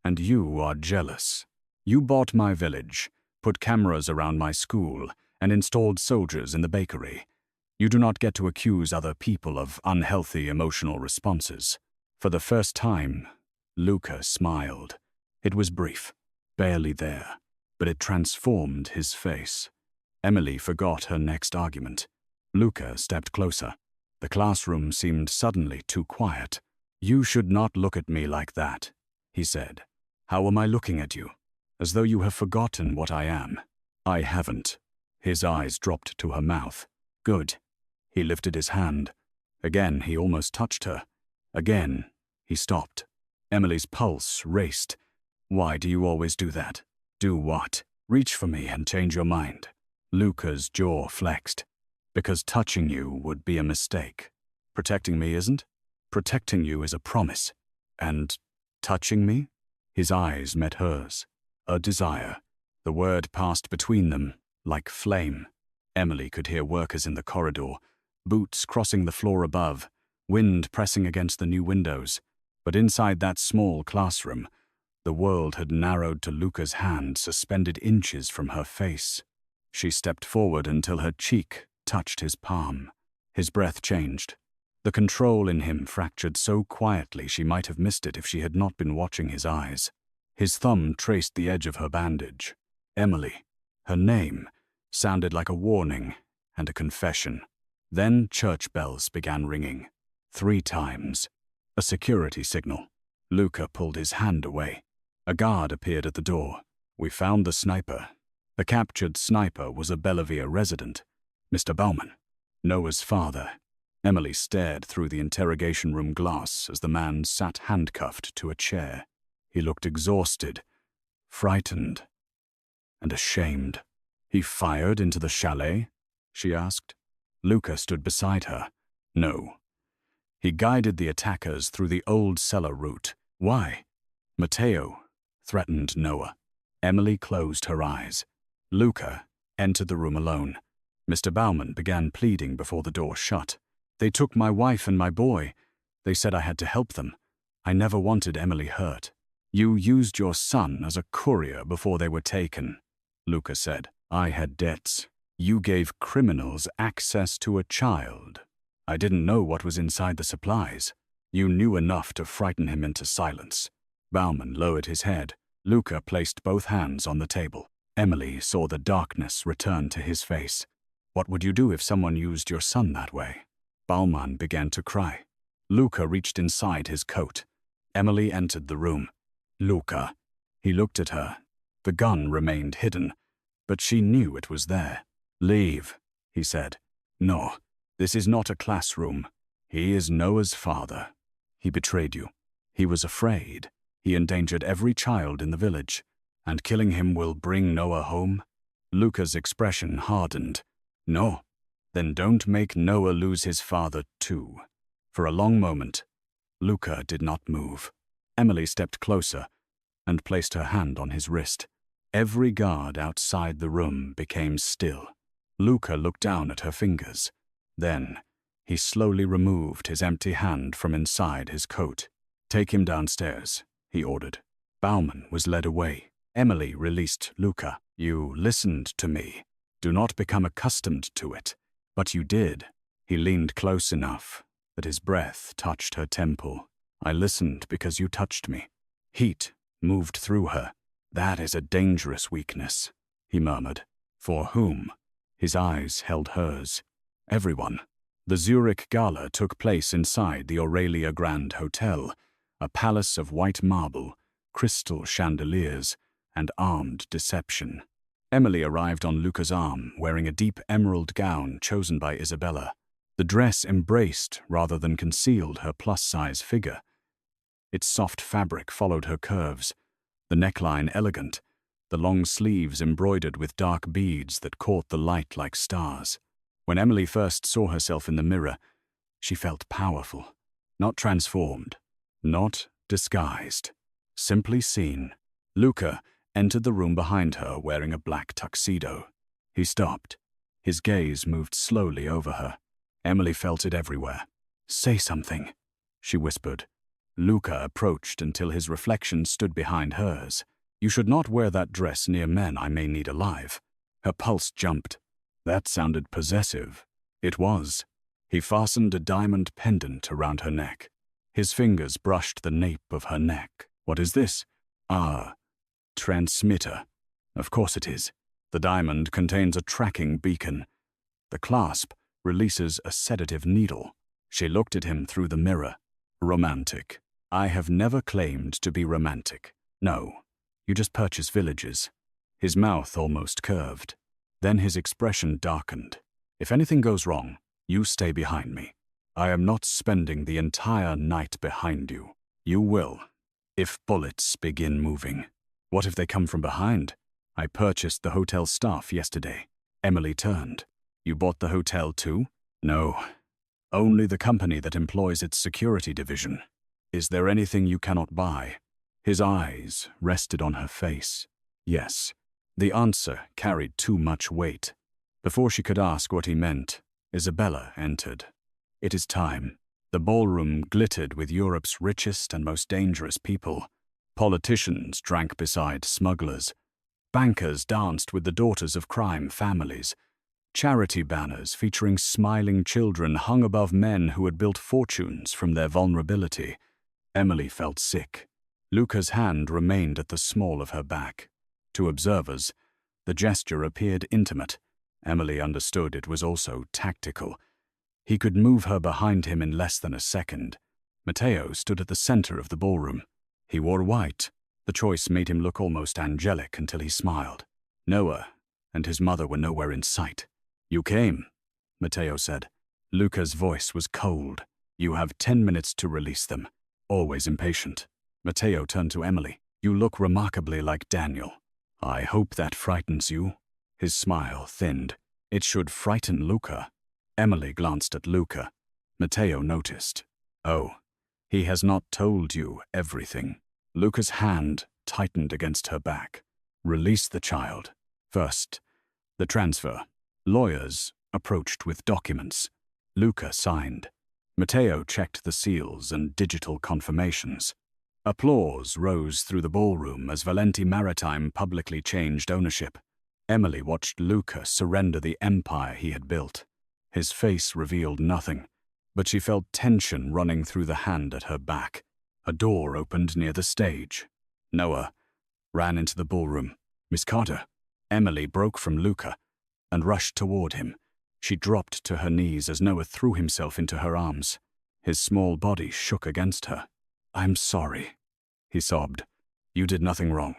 and you are jealous. You bought my village, put cameras around my school, and installed soldiers in the bakery. You do not get to accuse other people of unhealthy emotional responses. For the first time, Luca smiled. It was brief, barely there, but it transformed his face. Emily forgot her next argument. Luca stepped closer. The classroom seemed suddenly too quiet. You should not look at me like that, he said. How am I looking at you? As though you have forgotten what I am. I haven't. His eyes dropped to her mouth. Good. He lifted his hand. Again, he almost touched her. Again, he stopped. Emily's pulse raced. Why do you always do that? Do what? Reach for me and change your mind. Luca's jaw flexed. Because touching you would be a mistake. Protecting me isn't? Protecting you is a promise. And touching me? His eyes met hers. A desire. The word passed between them, like flame. Emily could hear workers in the corridor, boots crossing the floor above, wind pressing against the new windows. But inside that small classroom, the world had narrowed to Luca's hand suspended inches from her face. She stepped forward until her cheek touched his palm. His breath changed. The control in him fractured so quietly she might have missed it if she had not been watching his eyes. His thumb traced the edge of her bandage. Emily. Her name sounded like a warning and a confession. Then church bells began ringing. 3 times. A security signal. Luca pulled his hand away. A guard appeared at the door. We found the sniper. The captured sniper was a Bellevue resident, Mr. Bauman, Noah's father. Emily stared through the interrogation room glass as the man sat handcuffed to a chair. He looked exhausted, frightened, and ashamed. He fired into the chalet? She asked. Luca stood beside her. No. He guided the attackers through the old cellar route. Why? Matteo, threatened Noah. Emily closed her eyes. Luca entered the room alone. Mr. Bauman began pleading before the door shut. They took my wife and my boy. They said I had to help them. I never wanted Emily hurt. You used your son as a courier before they were taken, Luca said. I had debts. You gave criminals access to a child. I didn't know what was inside the supplies. You knew enough to frighten him into silence. Bauman lowered his head. Luca placed both hands on the table. Emily saw the darkness return to his face. What would you do if someone used your son that way? Bauman began to cry. Luca reached inside his coat. Emily entered the room. Luca. He looked at her. The gun remained hidden, but she knew it was there. Leave, he said. No, this is not a classroom. He is Noah's father. He betrayed you. He was afraid. He endangered every child in the village. And killing him will bring Noah home? Luca's expression hardened. No. Then don't make Noah lose his father too. For a long moment, Luca did not move. Emily stepped closer and placed her hand on his wrist. Every guard outside the room became still. Luca looked down at her fingers. Then, he slowly removed his empty hand from inside his coat. Take him downstairs, he ordered. Bauman was led away. Emily released Luca. You listened to me. Do not become accustomed to it. But you did. He leaned close enough that his breath touched her temple. I listened because you touched me. Heat moved through her. That is a dangerous weakness, he murmured. For whom? His eyes held hers. Everyone. The Zurich Gala took place inside the Aurelia Grand Hotel, a palace of white marble, crystal chandeliers, and armed deception. Emily arrived on Luca's arm, wearing a deep emerald gown chosen by Isabella. The dress embraced rather than concealed her plus-size figure. Its soft fabric followed her curves, the neckline elegant, the long sleeves embroidered with dark beads that caught the light like stars. When Emily first saw herself in the mirror, she felt powerful, not transformed, not disguised, simply seen. Luca entered the room behind her wearing a black tuxedo. He stopped. His gaze moved slowly over her. Emily felt it everywhere. "Say something," she whispered. Luca approached until his reflection stood behind hers. "You should not wear that dress near men I may need alive." Her pulse jumped. That sounded possessive. It was. He fastened a diamond pendant around her neck. His fingers brushed the nape of her neck. "What is this?" "Ah, transmitter. Of course it is. The diamond contains a tracking beacon. The clasp releases a sedative needle." She looked at him through the mirror. "Romantic. I have never claimed to be romantic. No, you just purchase villages." His mouth almost curved. Then his expression darkened. "If anything goes wrong, you stay behind me. I am not spending the entire night behind you. You will, if bullets begin moving." "What if they come from behind? I purchased the hotel staff yesterday." Emily turned. "You bought the hotel too?" "No. Only the company that employs its security division." "Is there anything you cannot buy?" His eyes rested on her face. Yes. The answer carried too much weight. Before she could ask what he meant, Isabella entered. "It is time." The ballroom glittered with Europe's richest and most dangerous people. Politicians drank beside smugglers. Bankers danced with the daughters of crime families. Charity banners featuring smiling children hung above men who had built fortunes from their vulnerability. Emily felt sick. Luca's hand remained at the small of her back. To observers, the gesture appeared intimate. Emily understood it was also tactical. He could move her behind him in less than a second. Matteo stood at the center of the ballroom. He wore white. The choice made him look almost angelic until he smiled. Noah and his mother were nowhere in sight. "You came," Matteo said. Luca's voice was cold. "You have 10 minutes to release them." Always impatient. Matteo turned to Emily. "You look remarkably like Daniel." "I hope that frightens you." His smile thinned. "It should frighten Luca." Emily glanced at Luca. Matteo noticed. "Oh, he has not told you everything." Luca's hand tightened against her back. "Release the child. First, the transfer." Lawyers approached with documents. Luca signed. Matteo checked the seals and digital confirmations. Applause rose through the ballroom as Valenti Maritime publicly changed ownership. Emily watched Luca surrender the empire he had built. His face revealed nothing, but she felt tension running through the hand at her back. A door opened near the stage. Noah ran into the ballroom. "Miss Carter." Emily broke from Luca and rushed toward him. She dropped to her knees as Noah threw himself into her arms. His small body shook against her. "I'm sorry," he sobbed. "You did nothing wrong."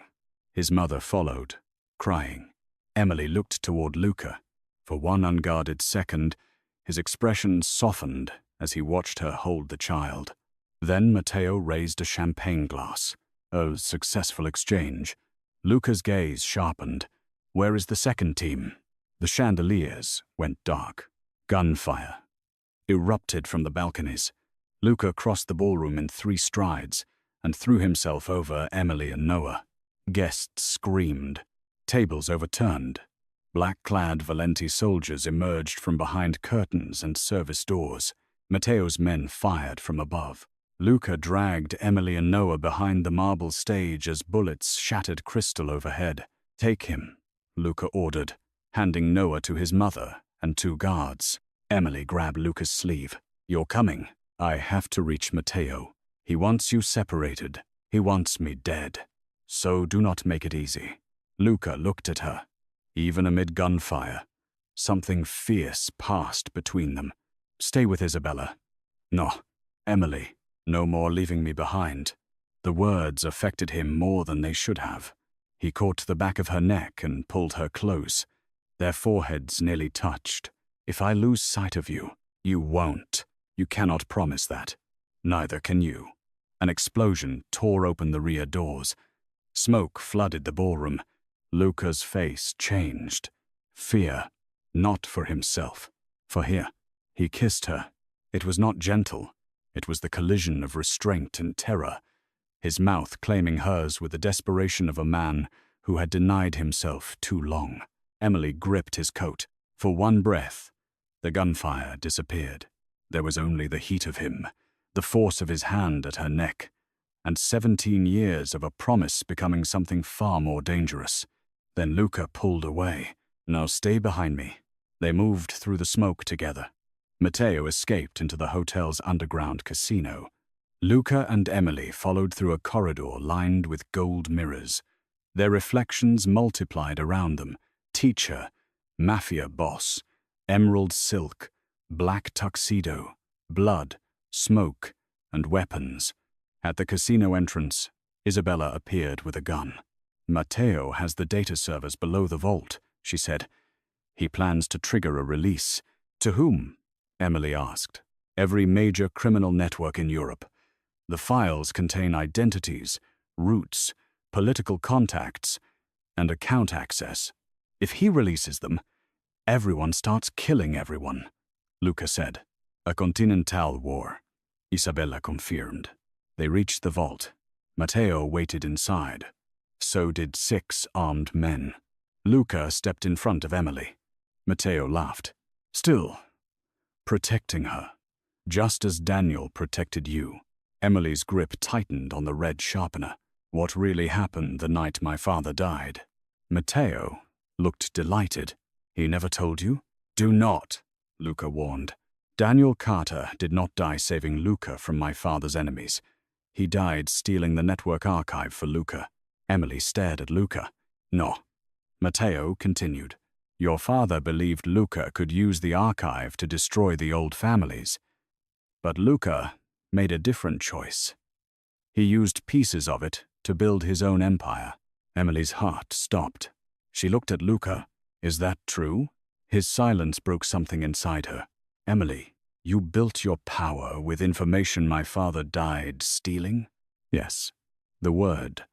His mother followed, crying. Emily looked toward Luca. For one unguarded second, his expression softened as he watched her hold the child. Then Matteo raised a champagne glass. A successful exchange. Luca's gaze sharpened. "Where is the second team?" The chandeliers went dark. Gunfire erupted from the balconies. Luca crossed the ballroom in 3 strides and threw himself over Emily and Noah. Guests screamed. Tables overturned. Black-clad Valenti soldiers emerged from behind curtains and service doors. Matteo's men fired from above. Luca dragged Emily and Noah behind the marble stage as bullets shattered crystal overhead. "Take him," Luca ordered, handing Noah to his mother and 2 guards. Emily grabbed Luca's sleeve. "You're coming. I have to reach Matteo. He wants you separated. He wants me dead. So do not make it easy." Luca looked at her. Even amid gunfire, something fierce passed between them. "Stay with Isabella." "No, Emily. No more leaving me behind." The words affected him more than they should have. He caught the back of her neck and pulled her close. Their foreheads nearly touched. "If I lose sight of you, you won't. You cannot promise that. Neither can you." An explosion tore open the rear doors. Smoke flooded the ballroom. Luca's face changed. Fear, not for himself, for her. He kissed her. It was not gentle. It was the collision of restraint and terror, his mouth claiming hers with the desperation of a man who had denied himself too long. Emily gripped his coat. For one breath, the gunfire disappeared. There was only the heat of him, the force of his hand at her neck, and 17 years of a promise becoming something far more dangerous. Then Luca pulled away. "Now stay behind me." They moved through the smoke together. Matteo escaped into the hotel's underground casino. Luca and Emily followed through a corridor lined with gold mirrors. Their reflections multiplied around them. Teacher, Mafia Boss, emerald silk, black tuxedo, blood, smoke, and weapons. At the casino entrance, Isabella appeared with a gun. "Matteo has the data servers below the vault," she said. "He plans to trigger a release." "To whom?" Emily asked. "Every major criminal network in Europe. The files contain identities, routes, political contacts, and account access. If he releases them, everyone starts killing everyone," Luca said. "A continental war," Isabella confirmed. They reached the vault. Matteo waited inside. So did 6 armed men. Luca stepped in front of Emily. Matteo laughed. "Still, protecting her, just as Daniel protected you." Emily's grip tightened on the red sharpener. "What really happened the night my father died?" Matteo looked delighted. "He never told you?" "Do not," Luca warned. "Daniel Carter did not die saving Luca from my father's enemies. He died stealing the network archive for Luca." Emily stared at Luca. "No." Matteo continued. "Your father believed Luca could use the archive to destroy the old families. But Luca made a different choice. He used pieces of it to build his own empire." Emily's heart stopped. She looked at Luca. "Is that true?" His silence broke something inside her. "Emily, you built your power with information my father died stealing?" Yes. The word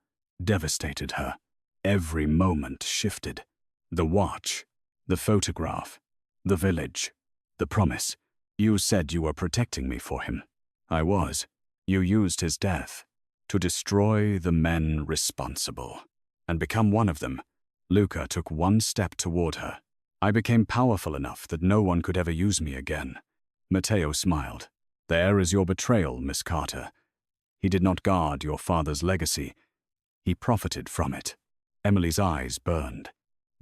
devastated her. Every moment shifted. The watch, the photograph, the village, the promise. "You said you were protecting me for him." "I was. You used his death to destroy the men responsible and become one of them." Luca took one step toward her. "I became powerful enough that no one could ever use me again." Matteo smiled. "There is your betrayal, Miss Carter. He did not guard your father's legacy. He profited from it." Emily's eyes burned.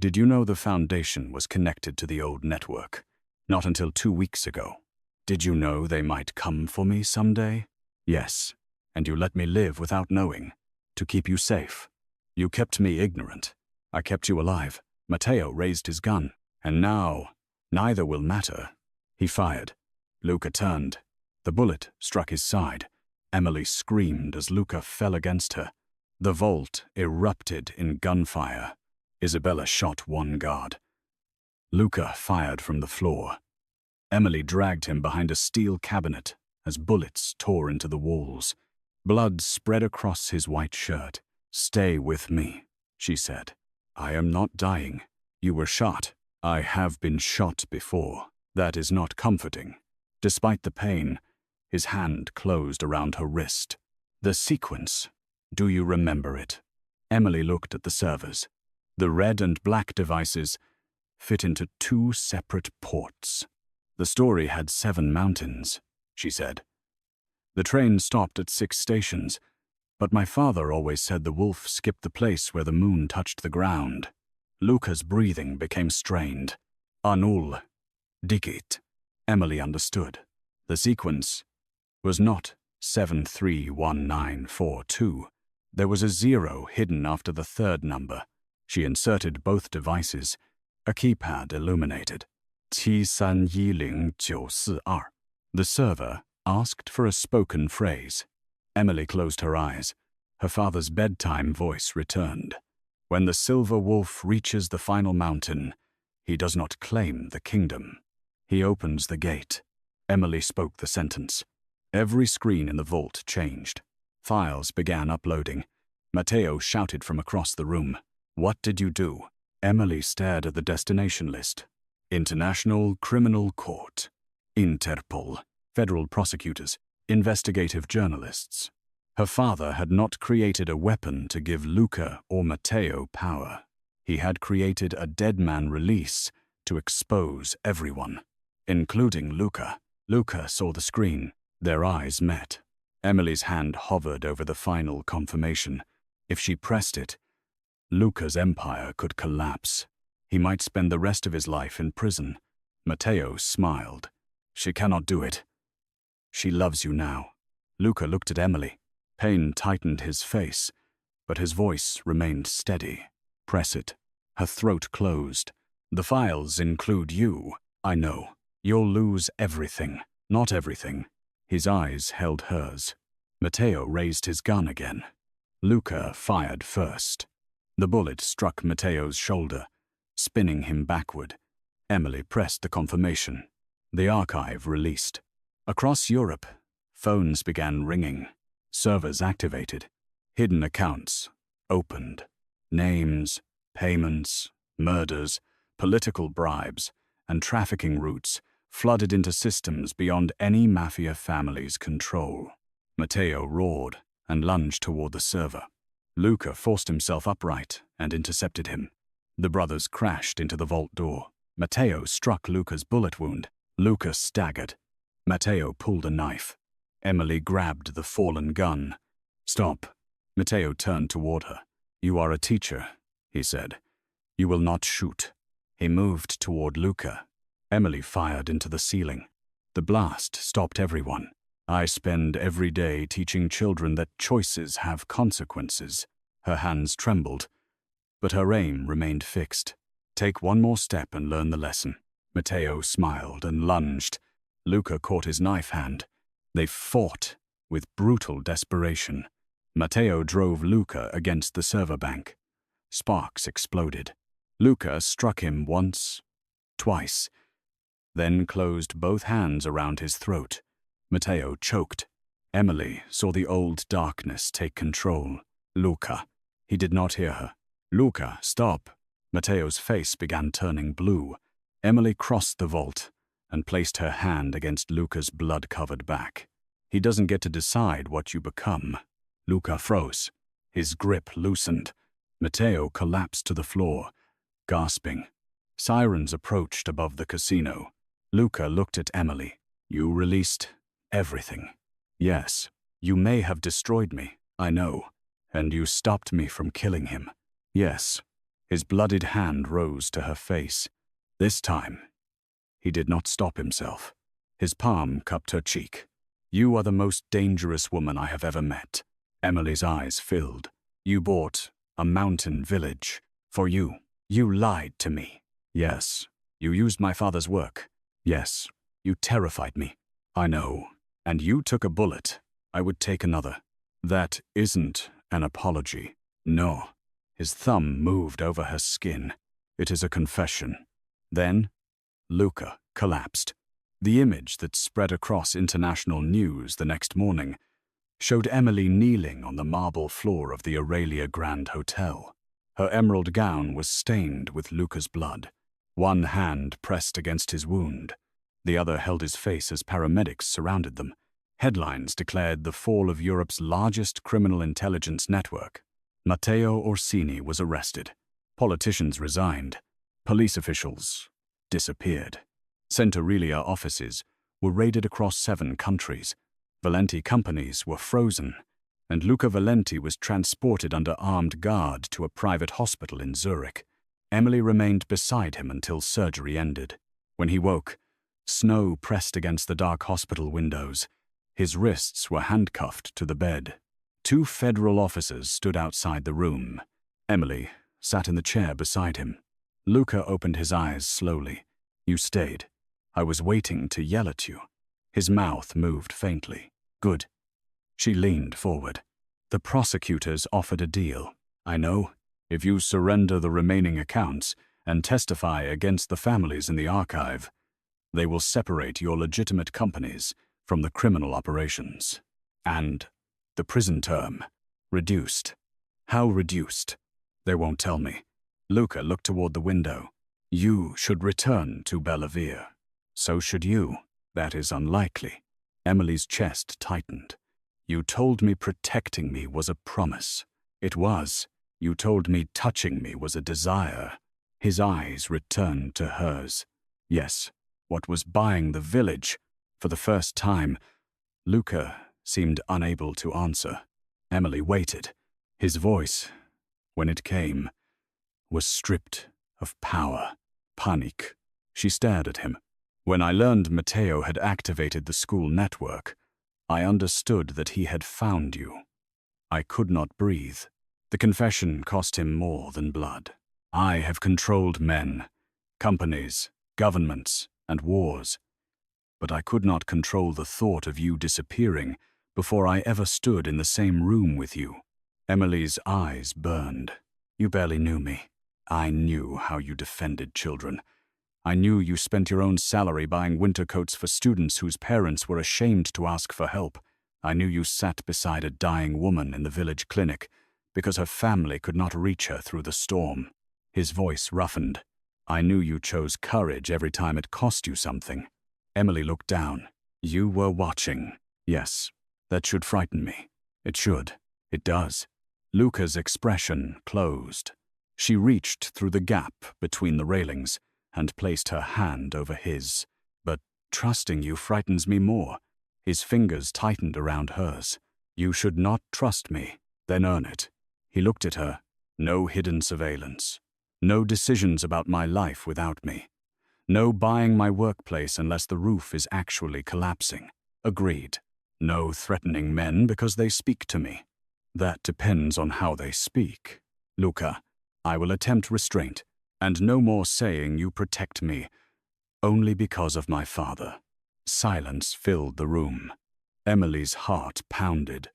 "Did you know the Foundation was connected to the old network?" "Not until 2 weeks ago." "Did you know they might come for me someday?" "Yes, and you let me live without knowing, to keep you safe. You kept me ignorant. I kept you alive." Matteo raised his gun. "And now, neither will matter." He fired. Luca turned. The bullet struck his side. Emily screamed as Luca fell against her. The vault erupted in gunfire. Isabella shot one guard. Luca fired from the floor. Emily dragged him behind a steel cabinet as bullets tore into the walls. Blood spread across his white shirt. "Stay with me," she said. "I am not dying. You were shot." "I have been shot before. That is not comforting." Despite the pain, his hand closed around her wrist. "The sequence. Do you remember it?" Emily looked at the servers. The red and black devices fit into 2 separate ports. "The story had 7 mountains," she said. "The train stopped at 6 stations, but my father always said the wolf skipped the place where the moon touched the ground." Luca's breathing became strained. "Anul, digit." Emily understood. The sequence was not 731942. There was a 0 hidden after the 3rd number. She inserted both devices. A keypad illuminated. 7310942. The server asked for a spoken phrase. Emily closed her eyes. Her father's bedtime voice returned. "When the silver wolf reaches the final mountain, he does not claim the kingdom. He opens the gate." Emily spoke the sentence. Every screen in the vault changed. Files began uploading. Matteo shouted from across the room. What did you do? Emily stared at the destination list. International Criminal Court. Interpol. Federal prosecutors. Investigative journalists. Her father had not created a weapon to give Luca or Matteo power. He had created a dead man release to expose everyone, including Luca. Luca saw the screen. Their eyes met. Emily's hand hovered over the final confirmation. If she pressed it, Luca's empire could collapse. He might spend the rest of his life in prison. Matteo smiled. She cannot do it. She loves you now. Luca looked at Emily. Pain tightened his face, but his voice remained steady. Press it. Her throat closed. The files include you. I know. You'll lose everything. Not everything. His eyes held hers. Matteo raised his gun again. Luca fired first. The bullet struck Matteo's shoulder, spinning him backward. Emily pressed the confirmation. The archive released. Across Europe, phones began ringing. Servers activated. Hidden accounts opened. Names, payments, murders, political bribes, and trafficking routes flooded into systems beyond any mafia family's control. Matteo roared and lunged toward the server. Luca forced himself upright and intercepted him. The brothers crashed into the vault door. Matteo struck Luca's bullet wound. Luca staggered. Matteo pulled a knife. Emily grabbed the fallen gun. Stop. Matteo turned toward her. You are a teacher, he said. You will not shoot. He moved toward Luca. Emily fired into the ceiling. The blast stopped everyone. I spend every day teaching children that choices have consequences. Her hands trembled, but her aim remained fixed. Take one more step and learn the lesson. Matteo smiled and lunged. Luca caught his knife hand. They fought with brutal desperation. Matteo drove Luca against the server bank. Sparks exploded. Luca struck him once, twice, then closed both hands around his throat. Matteo choked. Emily saw the old darkness take control. Luca. He did not hear her. Luca, stop. Matteo's face began turning blue. Emily crossed the vault and placed her hand against Luca's blood-covered back. He doesn't get to decide what you become. Luca froze. His grip loosened. Matteo collapsed to the floor, gasping. Sirens approached above the casino. Luca looked at Emily. You released everything. Yes, you may have destroyed me, I know, and you stopped me from killing him. Yes. His bloodied hand rose to her face. This time, he did not stop himself. His palm cupped her cheek. You are the most dangerous woman I have ever met. Emily's eyes filled. You bought a mountain village. For you. You lied to me. Yes. You used my father's work. Yes. You terrified me. I know. And you took a bullet. I would take another. That isn't an apology. No. His thumb moved over her skin. It is a confession. Then, Luca collapsed. The image that spread across international news the next morning showed Emily kneeling on the marble floor of the Aurelia Grand Hotel. Her emerald gown was stained with Luca's blood. One hand pressed against his wound. The other held his face as paramedics surrounded them. Headlines declared the fall of Europe's largest criminal intelligence network. Matteo Orsini was arrested. Politicians resigned. Police officials disappeared. Centaurelia offices were raided across 7 countries. Valenti companies were frozen, and Luca Valenti was transported under armed guard to a private hospital in Zurich. Emily remained beside him until surgery ended. When he woke, snow pressed against the dark hospital windows. His wrists were handcuffed to the bed. 2 federal officers stood outside the room. Emily sat in the chair beside him. Luca opened his eyes slowly. You stayed. I was waiting to yell at you. His mouth moved faintly. Good. She leaned forward. The prosecutors offered a deal. I know. If you surrender the remaining accounts and testify against the families in the archive, they will separate your legitimate companies from the criminal operations. And the prison term reduced. How reduced? They won't tell me. Luca looked toward the window. You should return to Bellavia. So should you. That is unlikely. Emily's chest tightened. You told me protecting me was a promise. It was. You told me touching me was a desire. His eyes returned to hers. Yes, what was buying the village? For the first time, Luca seemed unable to answer. Emily waited. His voice, when it came, was stripped of power, panic. She stared at him. When I learned Matteo had activated the school network, I understood that he had found you. I could not breathe. The confession cost him more than blood. I have controlled men, companies, governments, and wars. But I could not control the thought of you disappearing before I ever stood in the same room with you. Emily's eyes burned. You barely knew me. I knew how you defended children. I knew you spent your own salary buying winter coats for students whose parents were ashamed to ask for help. I knew you sat beside a dying woman in the village clinic because her family could not reach her through the storm. His voice roughened. I knew you chose courage every time it cost you something. Emily looked down. You were watching. Yes, that should frighten me. It should. It does. Luca's expression closed. She reached through the gap between the railings and placed her hand over his. But trusting you frightens me more. His fingers tightened around hers. You should not trust me, then earn it. He looked at her. No hidden surveillance. No decisions about my life without me. No buying my workplace unless the roof is actually collapsing. Agreed. No threatening men because they speak to me. That depends on how they speak. Luca, I will attempt restraint, and no more saying you protect me, only because of my father. Silence filled the room. Emily's heart pounded.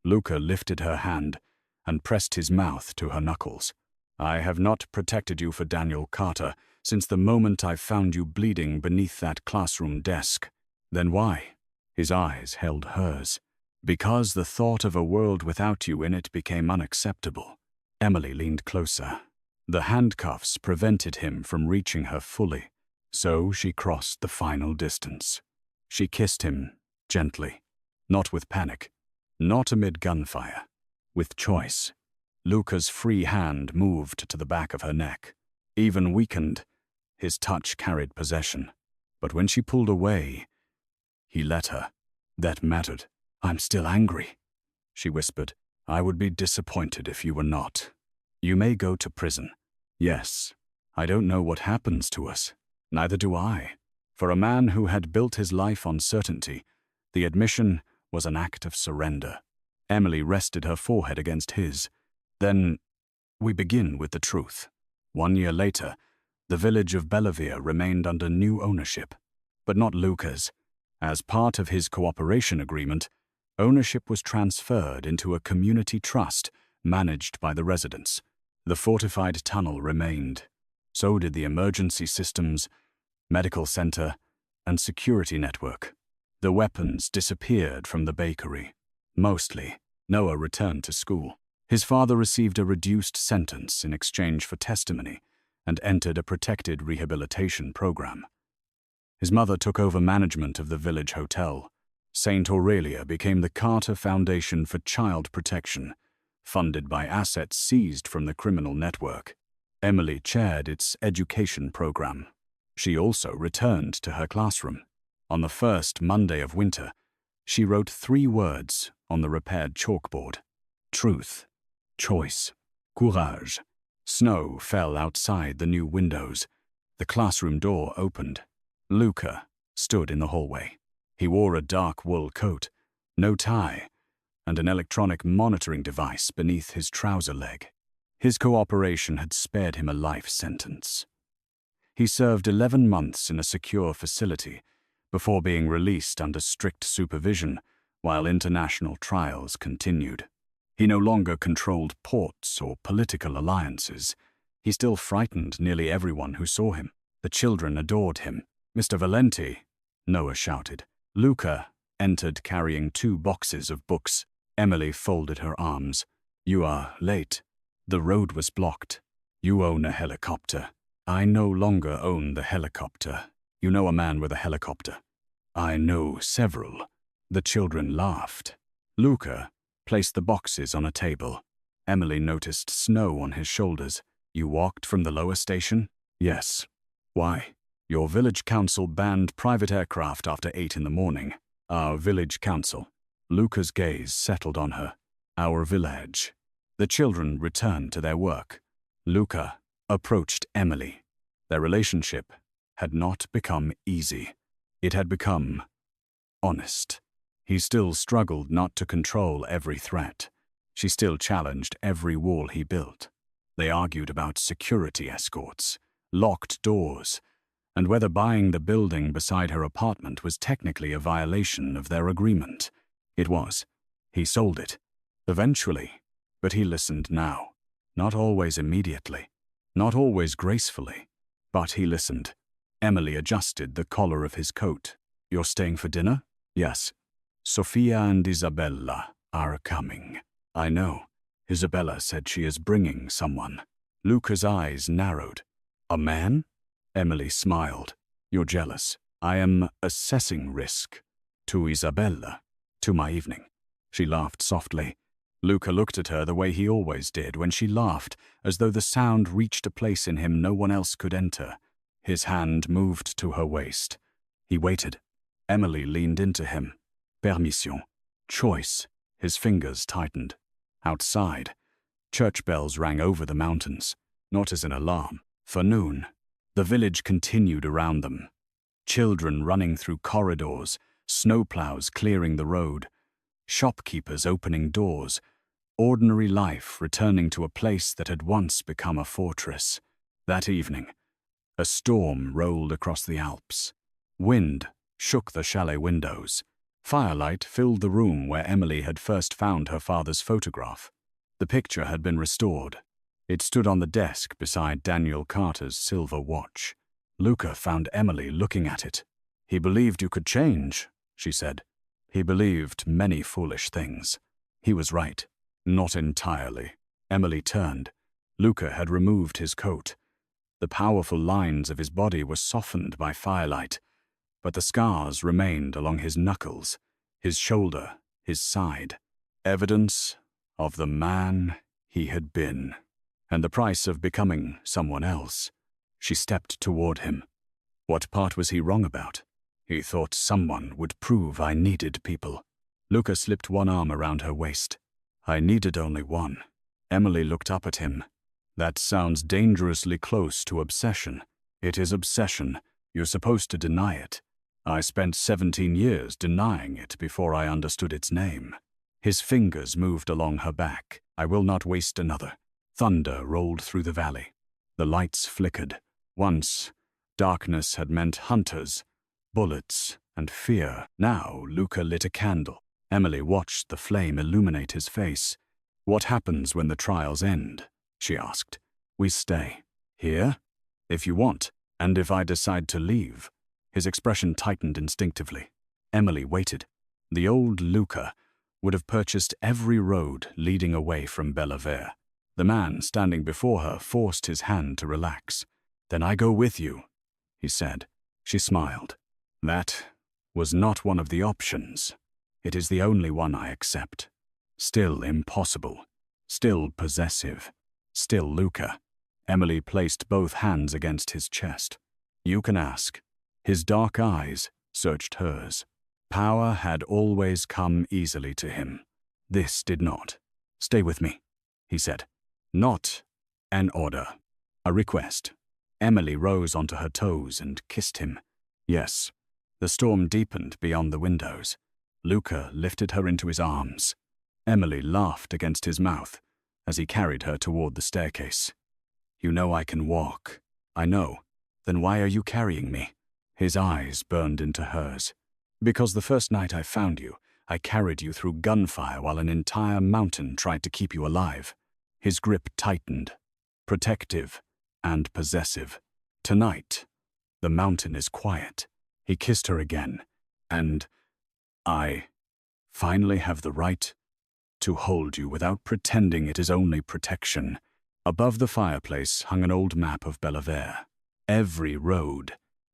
Luca lifted her hand and pressed his mouth to her knuckles. I have not protected you for Daniel Carter since the moment I found you bleeding beneath that classroom desk. Then why? His eyes held hers. Because the thought of a world without you in it became unacceptable. Emily leaned closer. The handcuffs prevented him from reaching her fully, so she crossed the final distance. She kissed him gently, not with panic, not amid gunfire, with choice. Luca's free hand moved to the back of her neck. Even weakened, his touch carried possession. But when she pulled away, he let her. That mattered. I'm still angry, she whispered. I would be disappointed if you were not. You may go to prison. Yes, I don't know what happens to us. Neither do I. For a man who had built his life on certainty, the admission was an act of surrender. Emily rested her forehead against his. Then, we begin with the truth. 1 year later, the village of Bellavia remained under new ownership, but not Luca's. As part of his cooperation agreement, ownership was transferred into a community trust managed by the residents. The fortified tunnel remained. So did the emergency systems, medical center, and security network. The weapons disappeared from the bakery. Mostly, Noah returned to school. His father received a reduced sentence in exchange for testimony and entered a protected rehabilitation program. His mother took over management of the village hotel. St. Aurelia became the Carter Foundation for Child Protection, funded by assets seized from the criminal network. Emily chaired its education program. She also returned to her classroom. On the first Monday of winter, she wrote 3 words on the repaired chalkboard. Truth, choice, courage. Snow fell outside the new windows. The classroom door opened. Luca stood in the hallway. He wore a dark wool coat, no tie, and an electronic monitoring device beneath his trouser leg. His cooperation had spared him a life sentence. He served 11 months in a secure facility before being released under strict supervision while international trials continued. He no longer controlled ports or political alliances. He still frightened nearly everyone who saw him. The children adored him. Mr. Valenti, Noah shouted. Luca entered carrying 2 boxes of books. Emily folded her arms. You are late. The road was blocked. You own a helicopter. I no longer own the helicopter. You know a man with a helicopter. I know several. The children laughed. Luca placed the boxes on a table. Emily noticed snow on his shoulders. You walked from the lower station? Yes. Why? Your village council banned private aircraft after 8 in the morning. Our village council. Luca's gaze settled on her. Our village. The children returned to their work. Luca approached Emily. Their relationship had not become easy. It had become honest. He still struggled not to control every threat. She still challenged every wall he built. They argued about security escorts, locked doors, and whether buying the building beside her apartment was technically a violation of their agreement. It was. He sold it. Eventually. But he listened now. Not always immediately. Not always gracefully. But he listened. Emily adjusted the collar of his coat. You're staying for dinner? Yes. Sofia and Isabella are coming. I know. Isabella said she is bringing someone. Luca's eyes narrowed. A man? Emily smiled. You're jealous. I am assessing risk. To Isabella. To my evening. She laughed softly. Luca looked at her the way he always did when she laughed, as though the sound reached a place in him no one else could enter. His hand moved to her waist. He waited. Emily leaned into him. Permission. Choice. His fingers tightened. Outside, church bells rang over the mountains, not as an alarm. For noon, the village continued around them. Children running through corridors, snowplows clearing the road, shopkeepers opening doors, ordinary life returning to a place that had once become a fortress. That evening, a storm rolled across the Alps. Wind shook the chalet windows. Firelight filled the room where Emily had first found her father's photograph. The picture had been restored. It stood on the desk beside Daniel Carter's silver watch. Luca found Emily looking at it. He believed you could change, she said. He believed many foolish things. He was right. Not entirely. Emily turned. Luca had removed his coat. The powerful lines of his body were softened by firelight, but the scars remained along his knuckles, his shoulder, his side. Evidence of the man he had been, and the price of becoming someone else. She stepped toward him. What part was he wrong about? He thought someone would prove I needed people. Luca slipped one arm around her waist. I needed only one. Emily looked up at him. That sounds dangerously close to obsession. It is obsession. You're supposed to deny it. I spent 17 years denying it before I understood its name. His fingers moved along her back. I will not waste another. Thunder rolled through the valley. The lights flickered. Once, darkness had meant hunters, bullets, and fear. Now, Luca lit a candle. Emily watched the flame illuminate his face. What happens when the trials end? She asked. We stay. Here? If you want. And if I decide to leave? His expression tightened instinctively. Emily waited. The old Luca would have purchased every road leading away from Bellevere. The man standing before her forced his hand to relax. Then I go with you, he said. She smiled. That was not one of the options. It is the only one I accept. Still impossible. Still possessive. Still Luca. Emily placed both hands against his chest. You can ask. His dark eyes searched hers. Power had always come easily to him. This did not. Stay with me, he said. Not an order. A request. Emily rose onto her toes and kissed him. Yes. The storm deepened beyond the windows. Luca lifted her into his arms. Emily laughed against his mouth as he carried her toward the staircase. You know I can walk. I know. Then why are you carrying me? His eyes burned into hers. Because the first night I found you, I carried you through gunfire while an entire mountain tried to keep you alive. His grip tightened, protective and possessive. Tonight, the mountain is quiet. He kissed her again, and I finally have the right to hold you without pretending it is only protection. Above the fireplace hung an old map of Bellevere. Every road,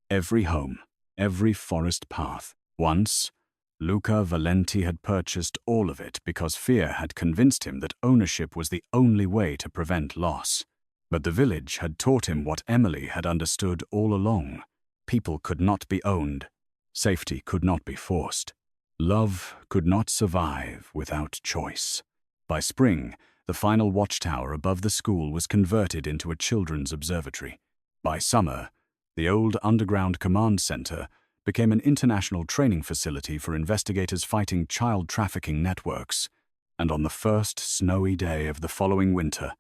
every home, every forest path. Once, Luca Valenti had purchased all of it because fear had convinced him that ownership was the only way to prevent loss. But the village had taught him what Emily had understood all along. People could not be owned. Safety could not be forced. Love could not survive without choice. By spring, the final watchtower above the school was converted into a children's observatory. By summer, the old underground command center became an international training facility for investigators fighting child trafficking networks. And on the first snowy day of the following winter,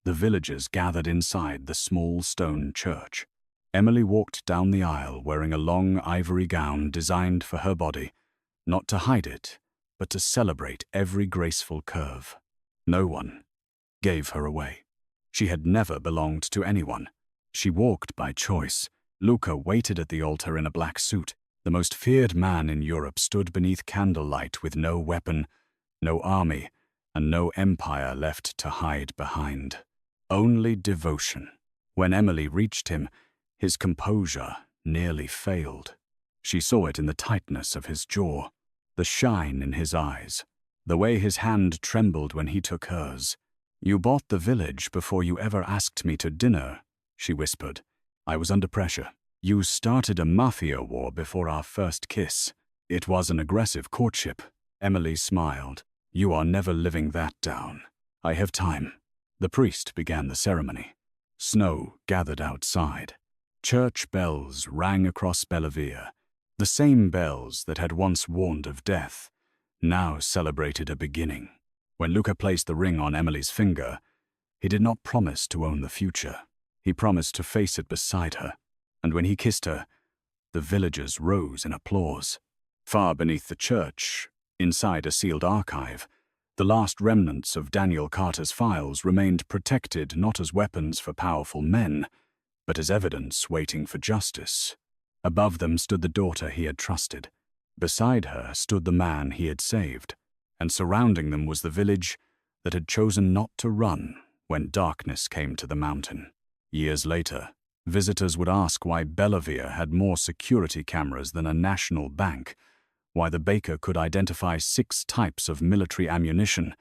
the villagers gathered inside the small stone church. Emily walked down the aisle wearing a long ivory gown designed for her body, not to hide it, but to celebrate every graceful curve. No one gave her away. She had never belonged to anyone. She walked by choice. Luca waited at the altar in a black suit. The most feared man in Europe stood beneath candlelight with no weapon, no army, and no empire left to hide behind. Only devotion. When Emily reached him, his composure nearly failed. She saw it in the tightness of his jaw, the shine in his eyes, the way his hand trembled when he took hers. "You bought the village before you ever asked me to dinner," she whispered. "I was under pressure. You started a mafia war before our first kiss. It was an aggressive courtship." Emily smiled. "You are never living that down. I have time." The priest began the ceremony. Snow gathered outside. Church bells rang across Bellevere. The same bells that had once warned of death now celebrated a beginning. When Luca placed the ring on Emily's finger, he did not promise to own the future. He promised to face it beside her. And when he kissed her, the villagers rose in applause. Far beneath the church, inside a sealed archive, the last remnants of Daniel Carter's files remained protected not as weapons for powerful men, but as evidence waiting for justice. Above them stood the daughter he had trusted. Beside her stood the man he had saved. And surrounding them was the village that had chosen not to run when darkness came to the mountain. Years later, visitors would ask why Bellevere had more security cameras than a national bank, why the baker could identify 6 types of military ammunition,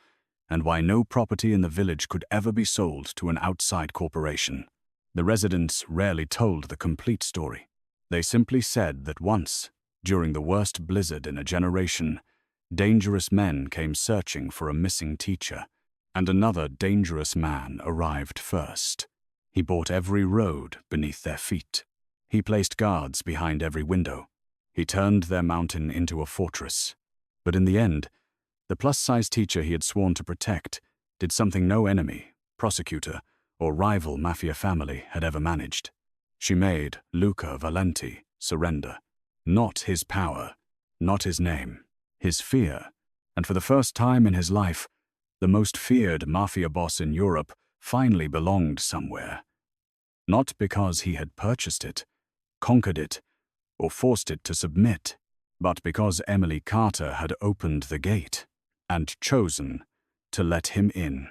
and why no property in the village could ever be sold to an outside corporation. The residents rarely told the complete story. They simply said that once, during the worst blizzard in a generation, dangerous men came searching for a missing teacher, and another dangerous man arrived first. He bought every road beneath their feet. He placed guards behind every window. He turned their mountain into a fortress. But in the end, the plus-size teacher he had sworn to protect did something no enemy, prosecutor, or rival mafia family had ever managed. She made Luca Valenti surrender. Not his power, not his name, his fear. And for the first time in his life, the most feared mafia boss in Europe finally belonged somewhere. Not because he had purchased it, conquered it, or forced it to submit, but because Emily Carter had opened the gate and chosen to let him in.